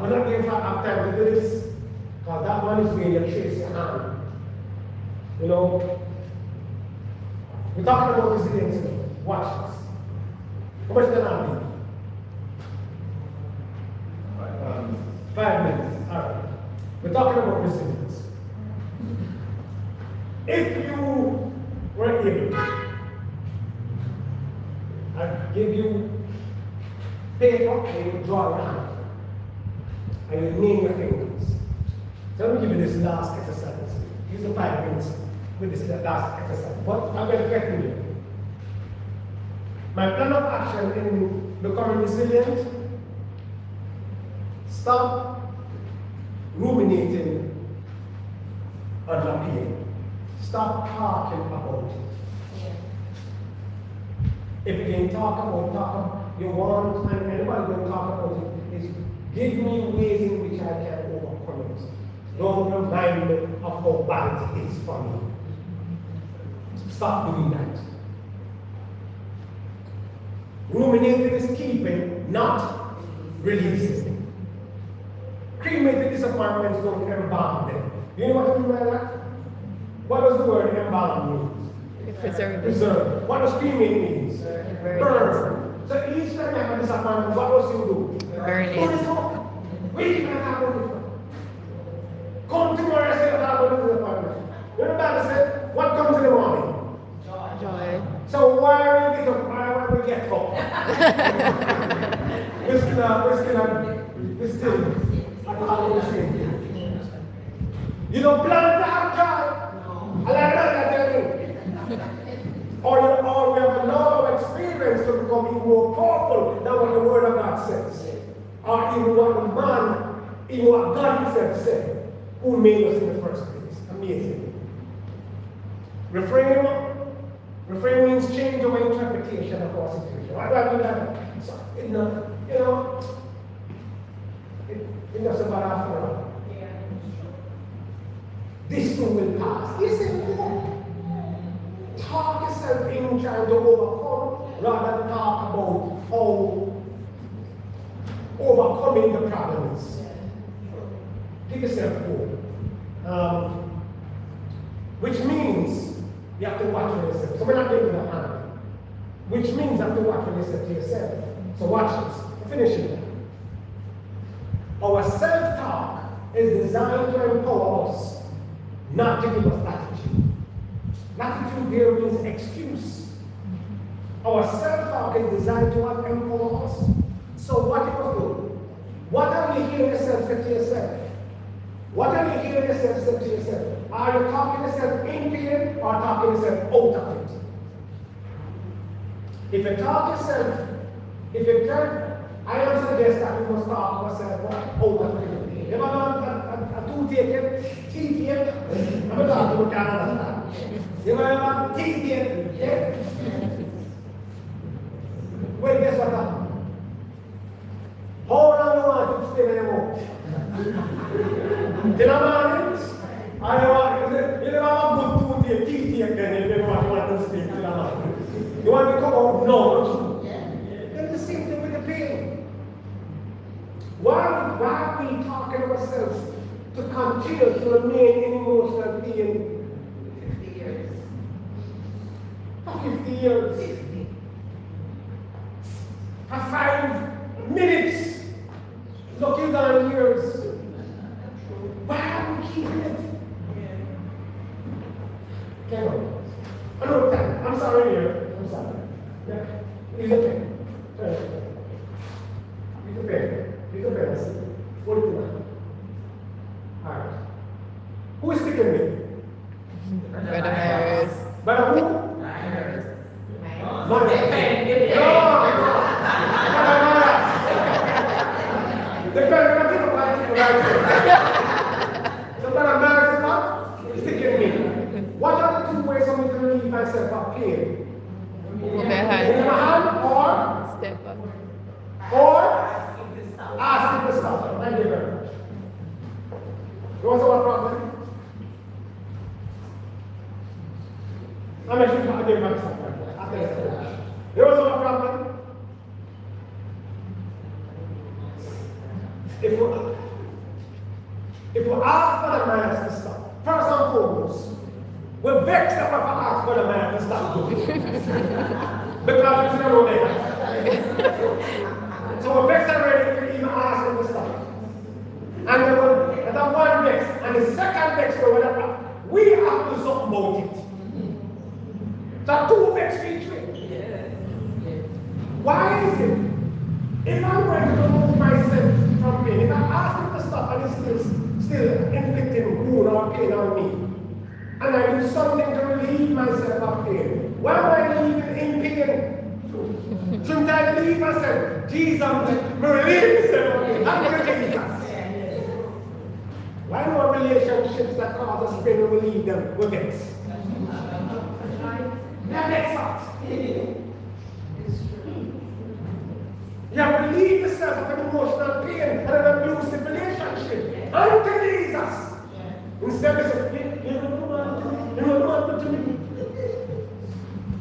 We're not going to have time to do this, because that one is going to trace your hand. You know, we're talking about resilience today. Watch this. How much can I leave? 5 minutes. All right. We're talking about resilience. If you were able, I give you paper and you draw your hand and you name your fingers. So let me give you this last exercise. Use the 5 minutes with this last exercise. But I'm going to get in there. My plan of action in becoming resilient: stop ruminating on your pain. Stop talking about it. If you can talk about you want, and anybody will talk about it, is give me ways in which I can overcome it. Don't remind me of how bad it is for me. Stop doing that. Ruminating is keeping, not releasing. Cremated disappointments don't embalm them. You know what I mean by that? What does the word embalm mean? Preserve. Preserve. What does cremate mean? Burn. So each time you have a disappointment, what does you do? Burn Put it. it up. Wait, you can talk about it. Come tomorrow and say talk about the disappointment. You know what I said? What comes in the morning? Joy. So why are we get up? Why are we get up? We're still, you don't plan to have joy. I like that, I tell you. Or we have a lot of experience to become even more powerful than what the Word of God says. Or even what the man, even what God himself said, who made us in the first place. Amazing. Reframe means change our interpretation of our situation. Why do I do that? So, it doesn't matter after all. This too will pass. Yes, it will. Talk yourself in trying to overcome rather than talk about how overcoming the problem is. Give yourself hope. Which means you have to watch yourself. So we're not giving a hand. Which means you have to watch yourself to yourself. So watch this. I'm finishing. Our self-talk is designed to empower us, not to give us latitude. Latitude there means excuse. Our self-talk is designed to empower us. So what you must do? What are you hearing yourself say to yourself? What are you hearing yourself say to yourself? Are you talking yourself into it or talking yourself out of it? If you talk yourself, if you can, I don't suggest that we must talk ourselves out of it. You ever have a toothache, teeth ache? I'm not talking about Canada. You ever have a teeth ache? Well, guess what happened? How long do you want to stay there? Till I'm you never have a good tooth, teeth ache, then if you want to stay till I'm you want to come out? No, don't you? Then the same thing with the pain. Why are we talking ourselves to continue to remain in emotional pain 50 years. for 50 years? For 5 minutes, looking down years. Why are we keeping it? Come on. Another time. I'm sorry here. I'm sorry. Yeah. It's okay. It's okay. It's okay. What do you want? Alright. Who is sticking me? Brother Harris. But who? Mother. Depending on the right. So Brother Harris is what? Sticking me. What are the 2 ways for me to relieve myself of pain? Move your Move hand. my hand or Step up. ask him to stop. Thank you very much. You want to know what problem? I'm actually going to give myself. You want to know what problem? if we ask for the man to stop, first and foremost, we're vexed that we ask for the man to stop doing it. Because it's never there. So we're vexed already to even ask him to stop. And then that one vex, and the second vex, we have to do something about it. So two vex each way. Why is it? If I'm going to remove myself from pain, if I ask him to stop and he's still inflicting wound or pain on me, and I do something to relieve myself of pain, why am I living in pain? Shouldn't I relieve myself? Jesus, relieve myself of pain. I'm going to Jesus. Why no relationships that cause us pain and relieve them with vex? That makes sense. You have to relieve yourself of an emotional pain and an abusive relationship. Unto Jesus. Instead of saying, you don't want to me.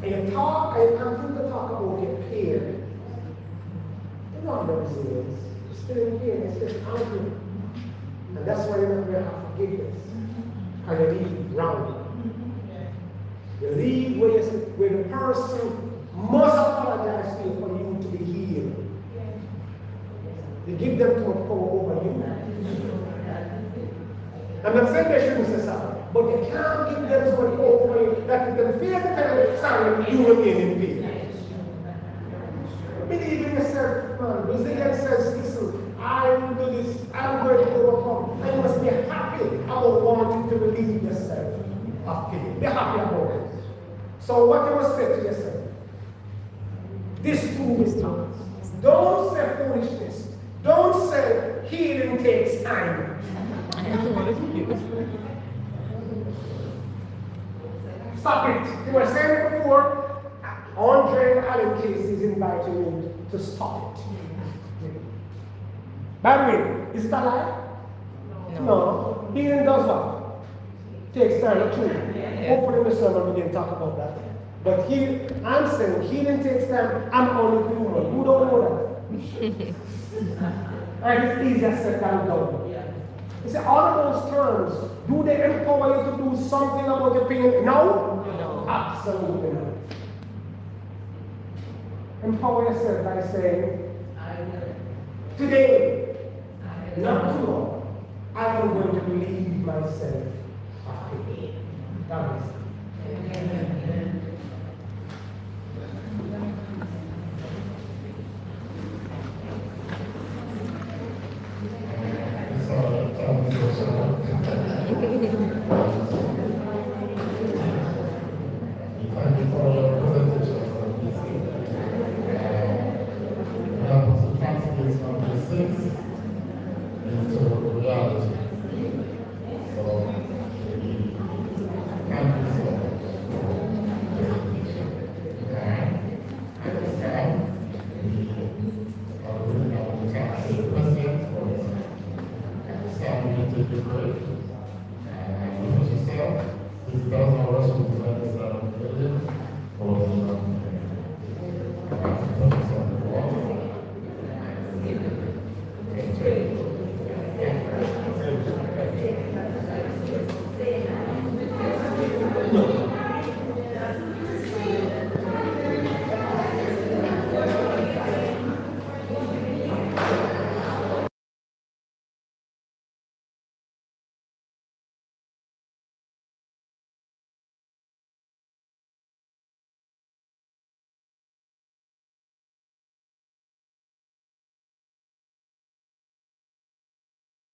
And you talk, and you continue to talk about your pain. You know what I'm saying? You're still in pain, you're still angry. And that's why you're not going to have forgiveness. And you leave wrong. You leave where the person must apologize to you for you to be healed. You give them to a power over you. I'm not saying they shouldn't say sorry, but you can't give them to a power over you that if they fail to tell you sorry, you remain in pain. Believe in yourself, man. Resilience says, listen, I will do this, I'm going to overcome. And you must be happy about wanting to relieve yourself of pain. Be happy about it. So what you must say to yourself, this too is time. Don't say foolishness. Don't say healing takes time. Stop it. You were saying it before. Andre Allen Case is inviting you to stop it. By the way, is it a lie? No. Healing does what? Takes time, not true. Hopefully the sermon we can talk about that. But I'm saying healing takes time. I'm only human. You don't know that. And it's easier said than done. You see, all of those terms, do they empower you to do something about your pain? No? Absolutely not. Empower yourself by saying, today, not tomorrow, I am going to relieve myself of pain. That is it. This is